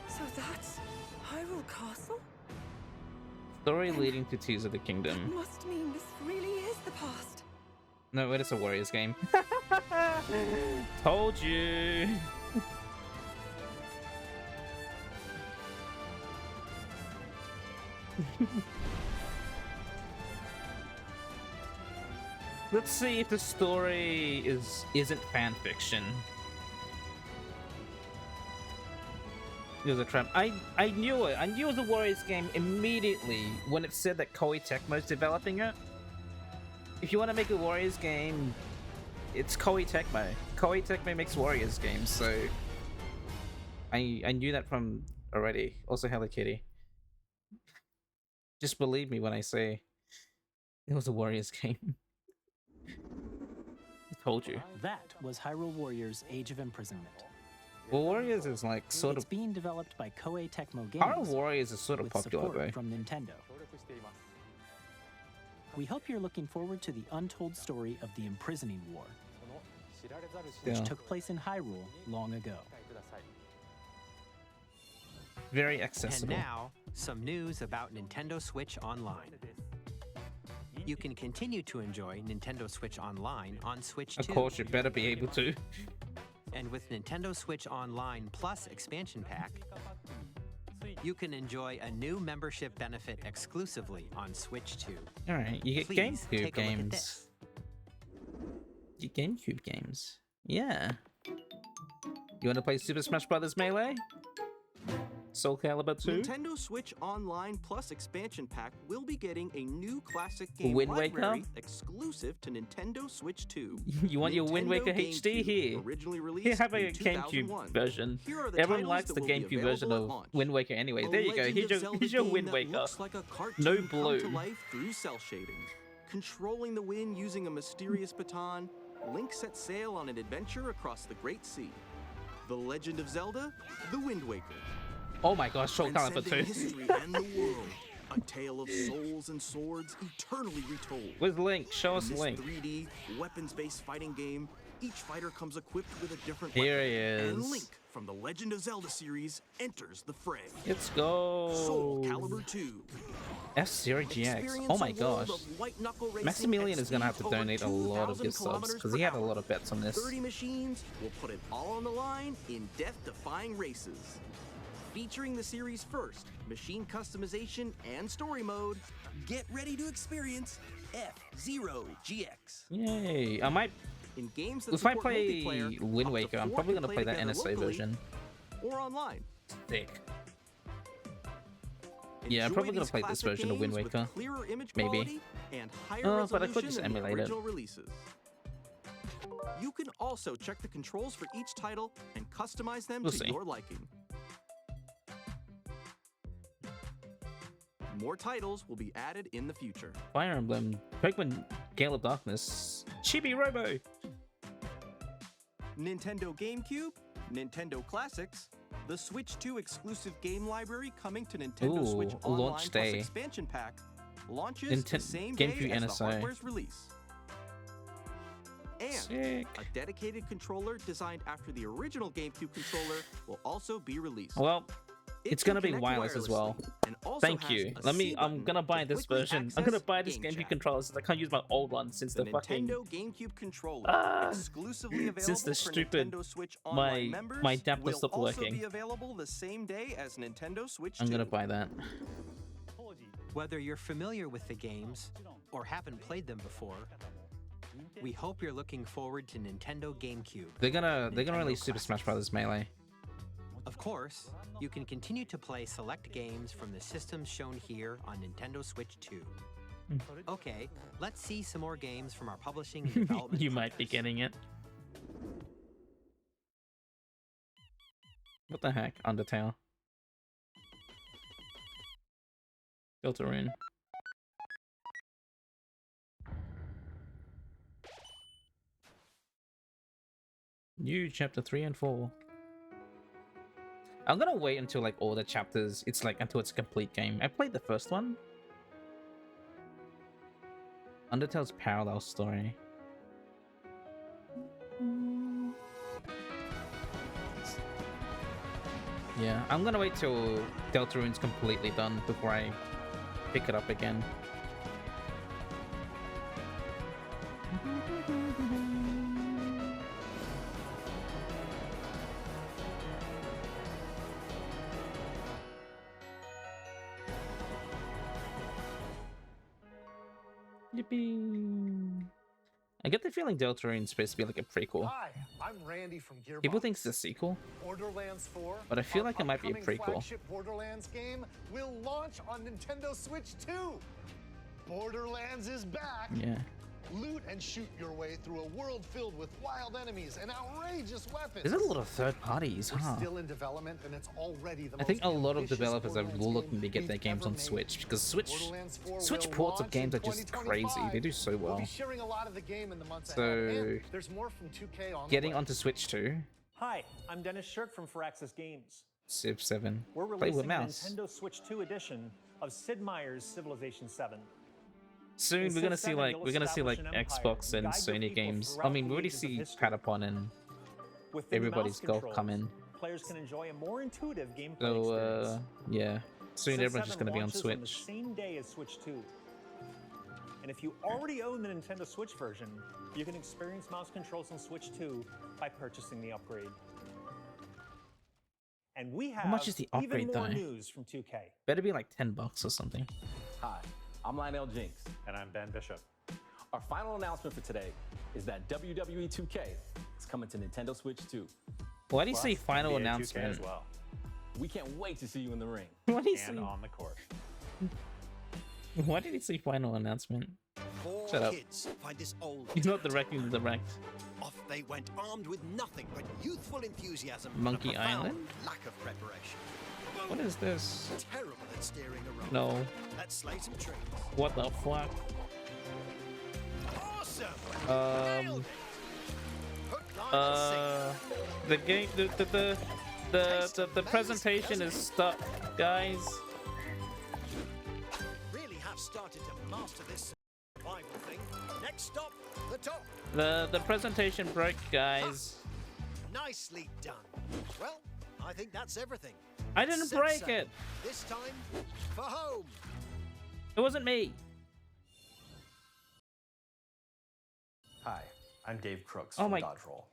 So that's Hyrule Castle? Story leading to Tears of the Kingdom. Must mean this really is the past. No, it is a Warriors game. Told you. Let's see if the story isn't fan fiction. It was a trap. I knew it. I knew it was a Warriors game immediately when it said that Koei Tecmo's developing it. If you want to make a Warriors game, it's Koei Tecmo. Koei Tecmo makes Warriors games, so I knew that from already. Also Hello Kitty. Just believe me when I say it was a Warriors game. I told you. That was Hyrule Warriors Age of Imprisonment. Well, Warriors is like sort It's of. being developed by Koei Tecmo Games. Hyrule Warriors is sort of with popular support though. from Nintendo. We hope you're looking forward to the untold story of the Imprisoning War, which Yeah. took place in Hyrule long ago. Very accessible. And now, some news about Nintendo Switch Online. You can continue to enjoy Nintendo Switch Online on Switch 2. Of course, you better be able to. And with Nintendo Switch Online Plus expansion pack, you can enjoy a new membership benefit exclusively on Switch 2. Alright, you get Please GameCube take a look at games. this. You get GameCube games. Yeah. You want to play Super Smash Bros. Melee? Soul Calibur 2. Nintendo Switch Online Plus expansion pack will be getting a new classic game Wind Waker? library exclusive to Nintendo Switch 2. You want your Wind Waker Nintendo HD here? Originally released Here, have a in GameCube 2001. version. Here are the Everyone titles likes that the will be GameCube version available of at launch. Wind Waker anyway. A There you go. Legend Here's of Zelda your game Wind that Waker. looks like a cartoon No come blue. to life through cell shading. Controlling the wind using a mysterious baton, Link sets sail on an adventure across the Great Sea. The Legend of Zelda: The Wind Waker. Oh my gosh, Soul Calibur Transcending 2. history and the world. A tale of souls and swords eternally retold. Where's Link? Show us In this Link. 3D, weapons-based fighting game, each fighter comes equipped with a different Here weapon. he And is. Link from the Legend of Zelda series enters the fray. Let's go. Soul Calibur 2. F-Zero GX. Oh my gosh. Maximilian is gonna have to donate a lot of gift subs because he had a lot of bets on this. 30 machines will put it all on the line in death-defying races. Featuring the series' first machine customization and story mode, get ready to experience F-Zero GX. Yay. I might... In games that If I support play multiplayer, Wind up to Waker, I'm 4 probably can gonna play that together NSA locally version. or online. Thick. Yeah, I'm probably Enjoy gonna play these this classic version of Wind games with Waker. clearer image Maybe. quality and higher But I could resolution just than the emulate it. original releases. You can also check the controls for each title and customize them We'll to see. your liking. More titles will be added in the future. Fire Emblem, Pokemon Gale of Darkness, Chibi Robo. Nintendo GameCube, Nintendo Classics, the Switch 2 exclusive game library coming to Nintendo Ooh, Switch launch Online Plus day. expansion pack launches the same GameCube day as the NSO. hardware's release. And Sick. a dedicated controller designed after the original GameCube controller will also be released. Well, It it's can gonna be connect wireless as well. wirelessly and also Thank has you. a Let me. C I'm button gonna buy to this quickly version. I'm gonna access buy this Game GameCube Chat. controller since I can't use my old one since The the fucking Nintendo GameCube controller, exclusively available since the for stupid Nintendo Switch Online my members, adapter will stopped also working. be available the same day as Nintendo Switch 2. I'm gonna buy that. Whether you're familiar with the games or haven't played them before, we hope you're looking forward to Nintendo GameCube. They're gonna Nintendo release Super Smash Bros. Melee. Of course, you can continue to play select games from the systems shown here on Nintendo Switch 2. Okay, let's see some more games from our publishing and development. You might be getting it. What the heck? Undertale. Deltarune. New chapter 3 and 4. I'm gonna wait until like all the chapters, it's like until it's a complete game. I played the first one. Undertale's parallel story. Yeah, I'm gonna wait till Deltarune's completely done before I pick it up again. Yippee! I get the feeling Deltarune's supposed to be like a prequel. Hi, I'm Randy from Gearbox. People think it's a sequel, Borderlands 4, but I feel our like it might be a upcoming prequel. flagship Borderlands game will launch on Nintendo Switch 2. Borderlands is back. Yeah. Loot and shoot your way through a world filled with wild enemies and outrageous weapons. There's a lot of third parties, We're huh? still in development, and it's already the I think most a lot of ambitious developers are Borderlands looking game to get their we've games ever on made. Switch because Borderlands 4 Switch will ports of launch games in are just 2025. crazy. They do so We'll well. be sharing a lot of the game in the months So, ahead. And there's more from 2K on Getting the way. onto Switch 2, Hi, I'm Dennis Shirk from Firaxis Games. Civ 7. We're Play with releasing a mouse. Nintendo Switch 2 edition of Sid Meier's Civilization 7. Soon In we're gonna Civ see 7, like you'll we're gonna see like establish an empire, Xbox and guide your Sony people games. I throughout mean, the we already ages of see history. Patapon and With the new everybody's mouse golf controls, coming. Players can enjoy a more intuitive gameplay So experience. yeah, soon Civ everyone's just 7 gonna be on launches the Switch. same day as Switch 2. And if you already own the Nintendo Switch version, you can experience mouse controls on Switch 2 by purchasing the upgrade. And we have much is the upgrade, even more though? news from 2K. Better be like $10 or something. Hi, I'm Lionel Jinx. And I'm Ben Bishop. Our final announcement for today is that WWE 2K is coming to Nintendo Switch 2. Why do you say Plus, final NBA 2K announcement? as well. We can't wait to see you in the ring. What did he And say? on the court. Why did he say final announcement? Four Shut up. kids find this old He's not directing the direct. Off they went armed with nothing but youthful enthusiasm Monkey and a profound Island? lack of preparation. What is this? Terrible at steering a rope. No. Let's slay some trees. What the fuck? Awesome! The game, the presentation is stuck, guys. Really have started to master this survival thing. Next stop, the top. The presentation broke, guys. Nicely done. Well, I think that's everything. I didn't Set break sail. it. This time, for home. It wasn't me. Hi, I'm Dave Crooks Oh from my- Dodge Roll.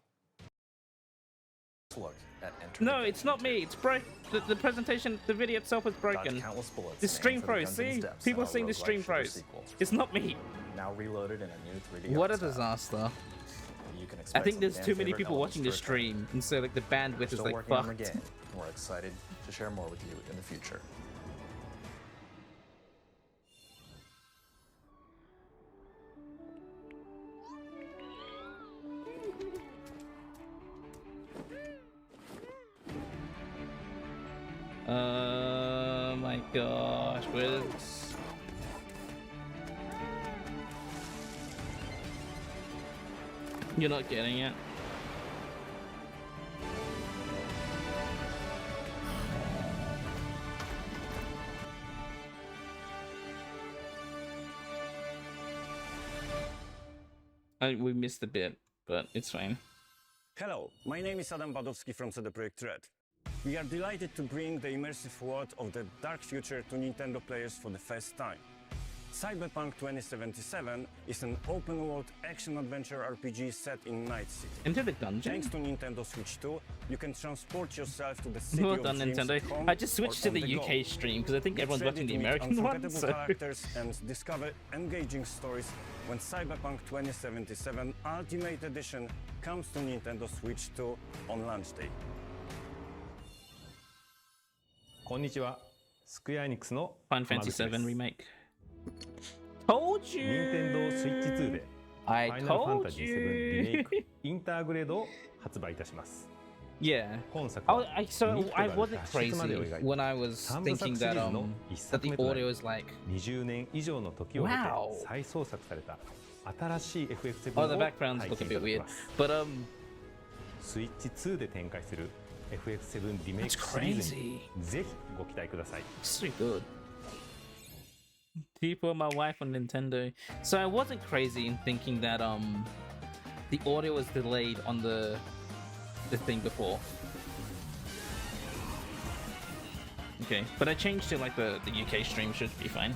Let's look at Enter No, it's not me. It's broke. The presentation, the video itself is broken. Dodge countless bullets The and aim stream for the froze. dungeon's See, depths people in are our saying the roguelike stream shooter froze. sequel. It's not me. Now reloaded in a new 3D What a art style. disaster. You can I expect think some there's fan too many favorite people watching the elements to return. stream, and so like the bandwidth We're is still like working on the fucked. game, and we're excited to share more with you in the future. My gosh, where's... You're not getting it. We missed a bit, but it's fine. Hello, my name is Adam Badowski from CD Projekt Red. We are delighted to bring the immersive world of the dark future to Nintendo players for the first time. Cyberpunk 2077 is an open-world action-adventure RPG set in Night City. Into the dungeon? Thanks to Nintendo Switch 2, you can transport yourself to the city Well of done, dreams Nintendo. at home I just switched or to on the go. UK stream because I think Get everyone's ready watching the to meet American one. unforgettable So. characters and discover engaging stories when Cyberpunk 2077 Ultimate Edition comes to Nintendo Switch 2 on launch day. こんにちは。スクエアエニックスの Final Fantasy VII Remake. Told you! 任天堂スイッチ2で I ファイナルファンタ told ジー7リメイ you! クインターグレードを発売いたします。 Yeah. 本作は So ニットが I wasn't 脱出までを crazy 描いた when I was 三部作 thinking シリ that ーズの一 that 作 the 目とな audio り was like 20年以上の時を経て Wow 再創作された新しい FF7 oh the を backgrounds 体 look 験 a いた bit だき weird, ます。 but スイッチ2で展開する FF7 リメイク That's シリーズに crazy. ぜひご期待ください。 so good. People, my wife on Nintendo. So I wasn't crazy in thinking that the audio was delayed on the thing before. Okay, but I changed to like the UK stream should be fine.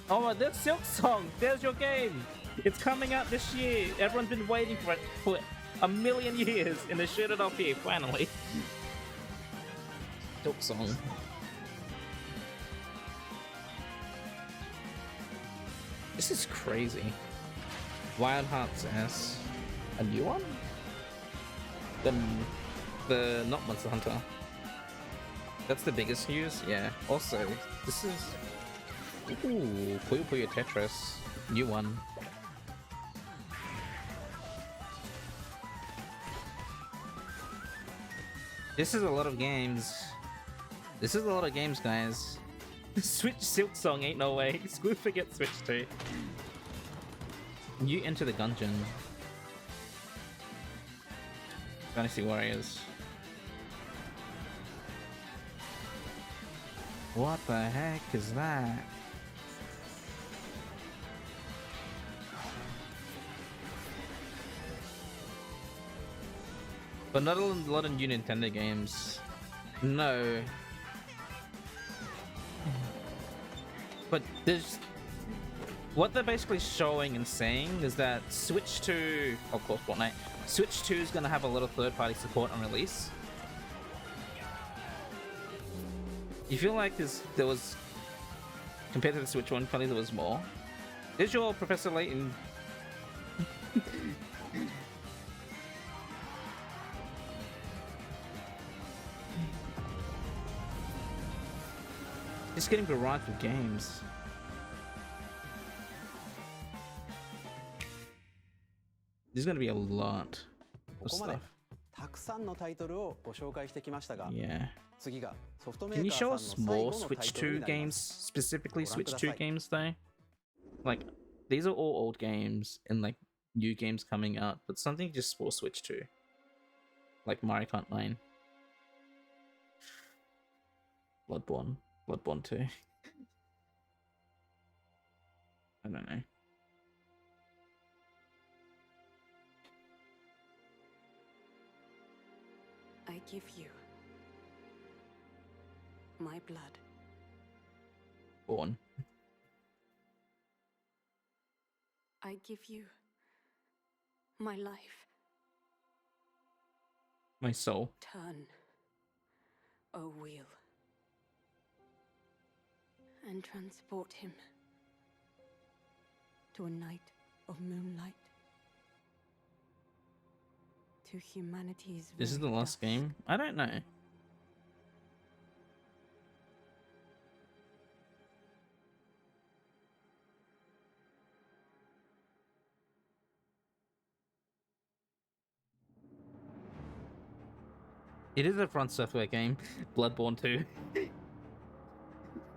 Oh, there's Silk Song. There's your game. It's coming out this year. Everyone's been waiting for it for a million years, and they showed it off here finally. Silk Song. This is crazy. Wild Hearts S. A new one? The not Monster Hunter. That's the biggest news? Yeah. Also, this is... Ooh, Puyo Puyo Tetris. New one. This is a lot of games. This is a lot of games, guys. Switch Silk Song ain't no way. Screw forget Switch 2. You enter the dungeon. Fantasy Warriors. What the heck is that? But not a lot of new Nintendo games. No. But there's... What they're basically showing and saying is that Switch 2... Of course, Fortnite. Switch 2 is going to have a lot of third-party support on release. You feel like there was... Compared to the Switch 1, probably there was more. There's your Professor Layton. just getting variety of games. There's gonna be a lot of stuff. たくさんのタイトルをご紹介してきましたが、 Yeah. 次がソフトメ Can ー you カ show ー us さんの最 more 後のタイ Switch トルに 2 なり games, ます。 specifically ご覧く Switch ださ 2 い。 games though? Like, these are all old games and like new games coming out, but something just for Switch 2. Like Mario Kart 9. Bloodborne. Bloodborne 2. I don't know. I give you my blood. Born. I give you my life. My soul. Turn, O wheel, and transport him to a night of moonlight, to humanity's This is the very last game? I don't know. It is a Front Software game. Bloodborne 2.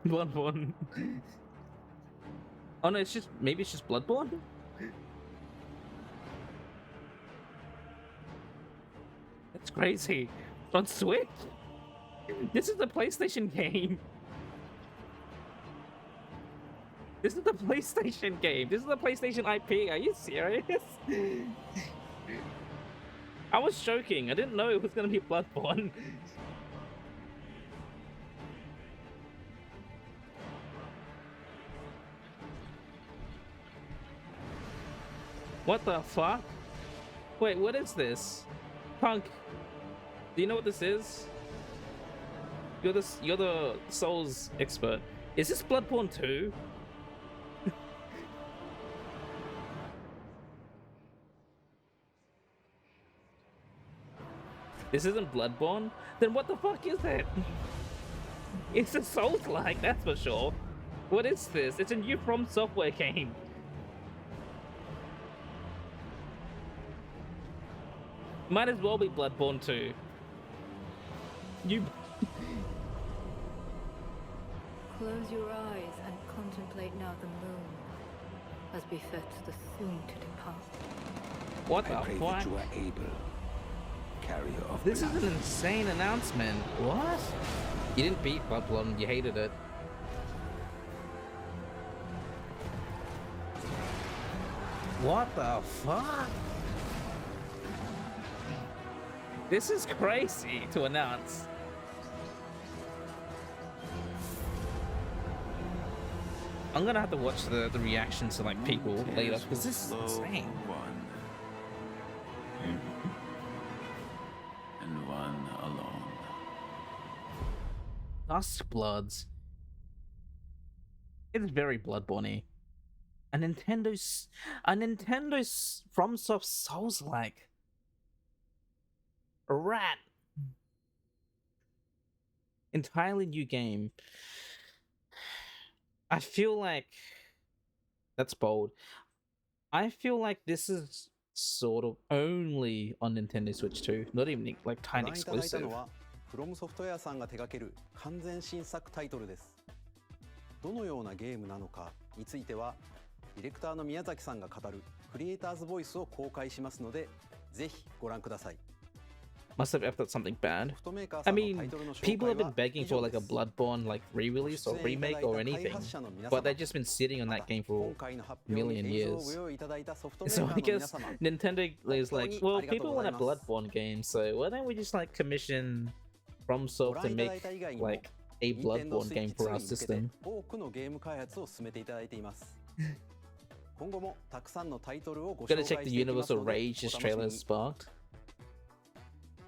Bloodborne. Oh no, it's just, maybe it's just Bloodborne? That's crazy. On Switch? This is the PlayStation game. This is the PlayStation game. This is the PlayStation IP. Are you serious? I was joking. I didn't know it was gonna be Bloodborne. What the fuck? Wait, what is this? Punk, do you know what this is? You're the Souls expert. Is this Bloodborne 2? This isn't Bloodborne? Then what the fuck is it? It's a Souls-like, that's for sure. What is this? It's a new From Software game. Might as well be Bloodborne 2. You... Close your eyes and contemplate now the moon, as befits the soon to depart. What the I pray fuck? that you are able, carrier of This is an insane announcement. What? You didn't beat Bloodborne, you hated it. What the fuck? This is crazy to announce. I'm gonna have to watch the reactions to like people later because this is insane. And one alone. Dusk Bloods. It's very Bloodborne-y. A Nintendo's FromSoft Souls-like. A rat. Entirely new game. I feel like that's bold. I feel like this is sort of only on Nintendo Switch 2, not even like ご tiny 覧いただいた exclusive. のはフロムソフトウェアさんが手掛ける完全新作タイトルです。どのようなゲームなのかについてはディレクターの宮崎さんが語るクリエイターズボイスを公開しますのでぜひご覧ください。 Must have effed something bad. I mean, people have been begging for like a Bloodborne like re-release or remake or anything, but they've just been sitting on that game for a million years. So I guess Nintendo is like, well, people want a Bloodborne game, so why don't we just like commission FromSoft to make like a Bloodborne game for our system? 多くのゲーム開発を進めていただいています。今後もたくさんのタイトルをご紹介 Gotta し check て the いきます Universal ので、 Rage this お楽しみ trailer に has sparked.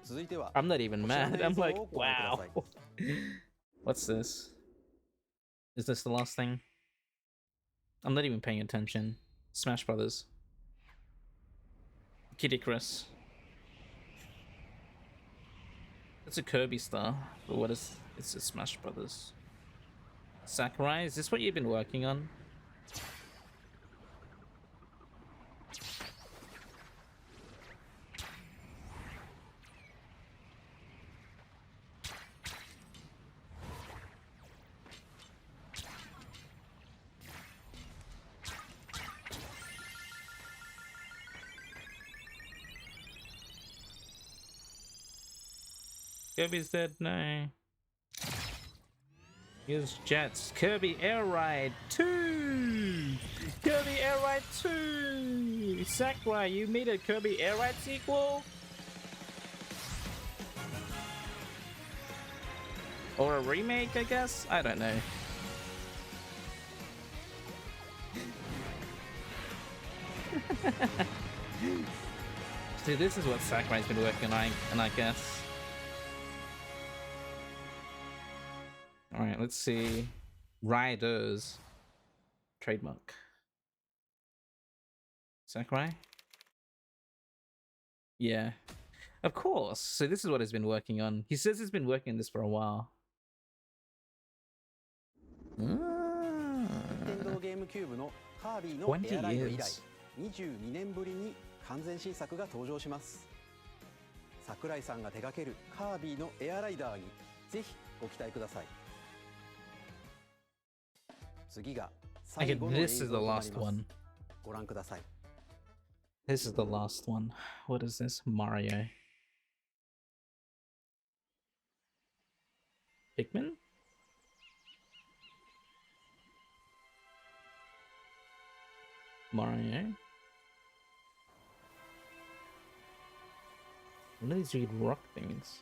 続いては I'm not even こちらの mad. 映 I'm 像 like, をご覧くだ wow. さい。 What's this? Is this the last thing? I'm not even paying attention. Smash Brothers. Kitty Chris. It's a Kirby star, but what is... It's a Smash Brothers. Sakurai, is this what you've been working on? Kirby's dead, no. Use jets. Kirby Air Ride 2! Kirby Air Ride 2! Sakurai, you made a Kirby Air Ride sequel? Or a remake, I guess? I don't know. See, this is what Sakurai's been working on, and I guess. Alright, let's see. Riders. Trademark. Sakurai? Yeah. Of course. So this is what he's been working on. He says he's been working on this for a while. 任天堂ゲームキューブのカービィのエアライド以来22年ぶりに完全新作が登場します。桜井さんが手掛けるカービィのエアライダーにぜひご期待ください。次が最後の映像となります。ご覧ください。This is the last one. What is this? Mario. Pikmin? Mario. What are these weird rock things?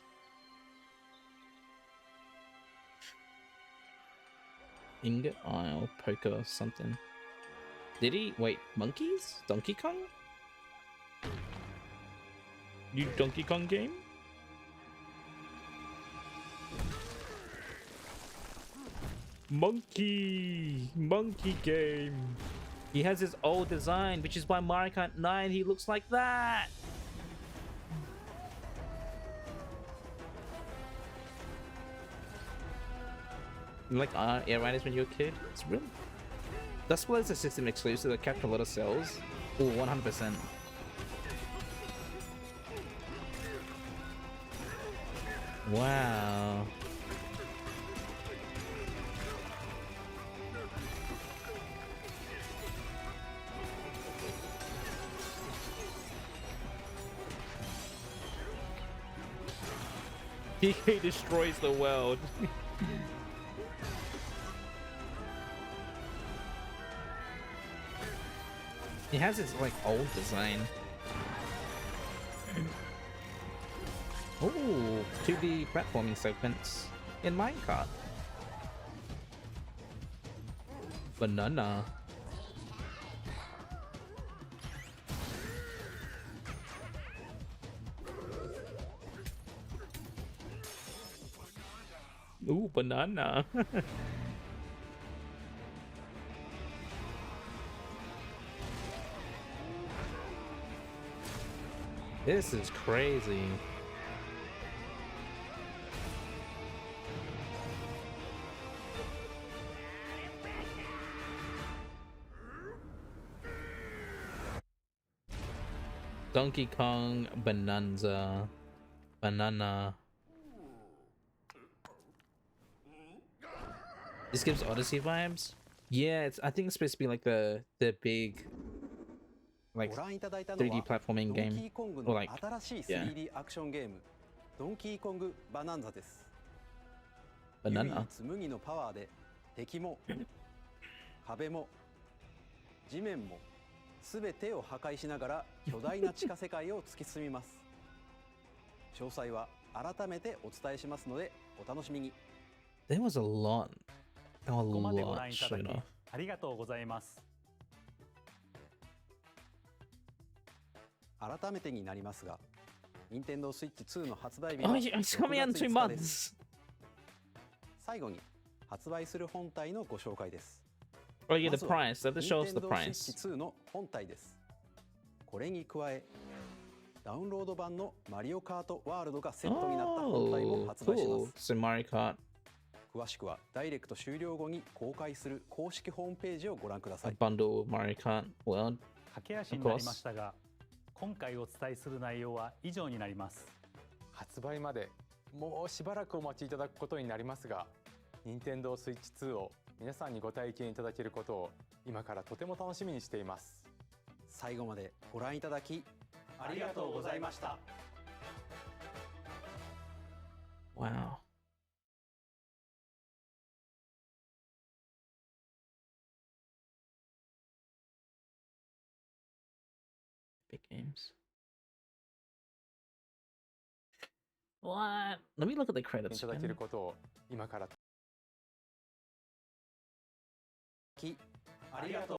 Ingot Isle, Poker, something. Did he? Wait, monkeys? Donkey Kong? New Donkey Kong game? Monkey game. He has his old design, which is why Mario Kart 9 he looks like that. Like Air Riders when you were a kid. It's real. That's why it's a system exclusive that kept a lot of sales. Oh, 100%. Wow. He destroys the world. He has his like old design. Oh, 2D platforming segments in Minecraft. Banana. Ooh, banana. This is crazy. Donkey Kong Bonanza. Banana. This gives Odyssey vibes. Yeah, I think it's supposed to be like the big like 3D platforming game or like 新しい 3D アクションゲームドンキーコングバナンザです。唯一無二のパワーで敵も壁も地面もすべてを破壊しながら巨大な地下世界を突き進みます。詳細は改めてお伝えしますのでお楽しみに。There was a lot. A ここまでご lot 覧いただき shown off. ありがとうございます。改めてになりますが、任天堂スイッチ2の発売日 Oh, は it's coming in 2 6月5日です。 months. 最後に発売する本体のご紹介です。 Oh, yeah, the price. That shows the 任天堂スイッ price. チ2の本体です。これに加え、ダウンロード版のマリオカートワールドがセットになった本体も Oh, 発売しま cool. す。 So Mario Kart. 詳しくはダイレクト終了後に公開する公式ホームページをご覧くださ A い。 bundle of Mario Kart World. 駆け足 Of になりま course. したが、今回お伝えする内容は以上になります。発売までもうしばらくお待ちいただくことになりますが、任天堂スイッチ2を皆さんにご体験いただけることを今からとても楽しみにしています。最後までご覧いただきありがとうございました。 Wow. Big games. What? Let me look at the い credits ただける again. ことを今からありがとう。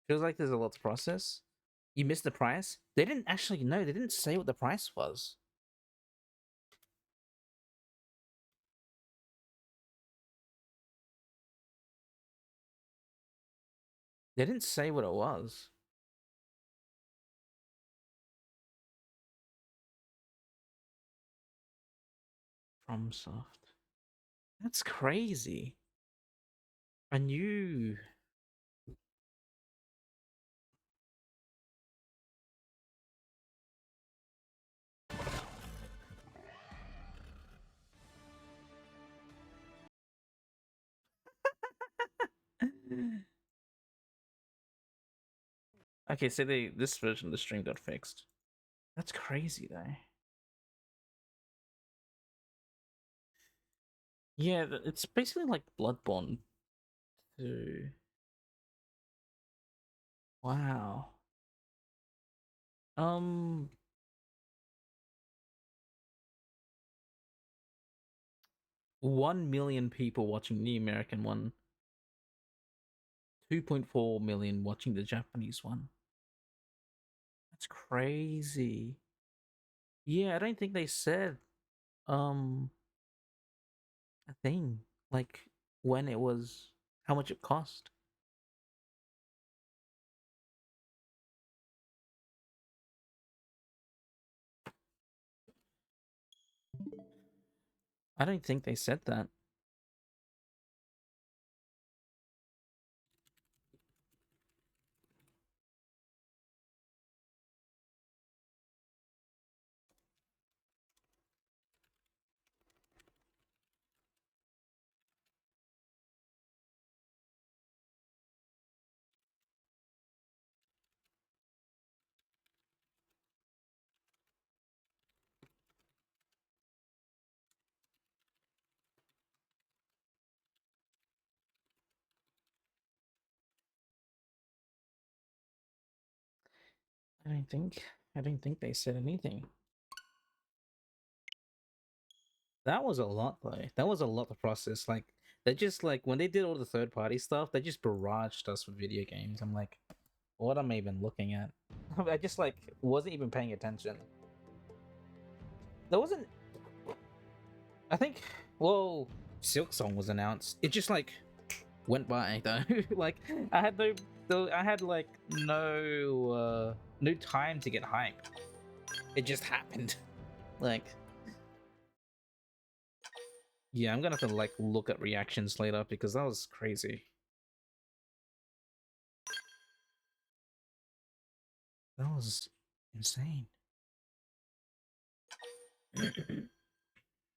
Feels like there's a lot to process. You missed the price? They didn't actually know. They didn't say what the price was. They didn't say what it was. FromSoft. That's crazy. I knew. Okay, so this version of the stream got fixed. That's crazy though. Yeah, it's basically like Bloodborne 2. Wow. 1 million people watching the American one. 2.4 million watching the Japanese one. That's crazy. Yeah, I don't think they said a thing like when it was, how much it cost. I don't think they said that. I don't think they said anything. That was a lot though. That was a lot to process. Like they just like when they did all the third party stuff, they just barraged us with video games. I'm like, what am I even looking at? I just like wasn't even paying attention. There wasn't. I think. Well, Silk Song was announced. It just like went by though. Like I had I had like no time to get hyped. It just happened. Like. Yeah, I'm gonna have to like look at reactions later because that was crazy. That was insane.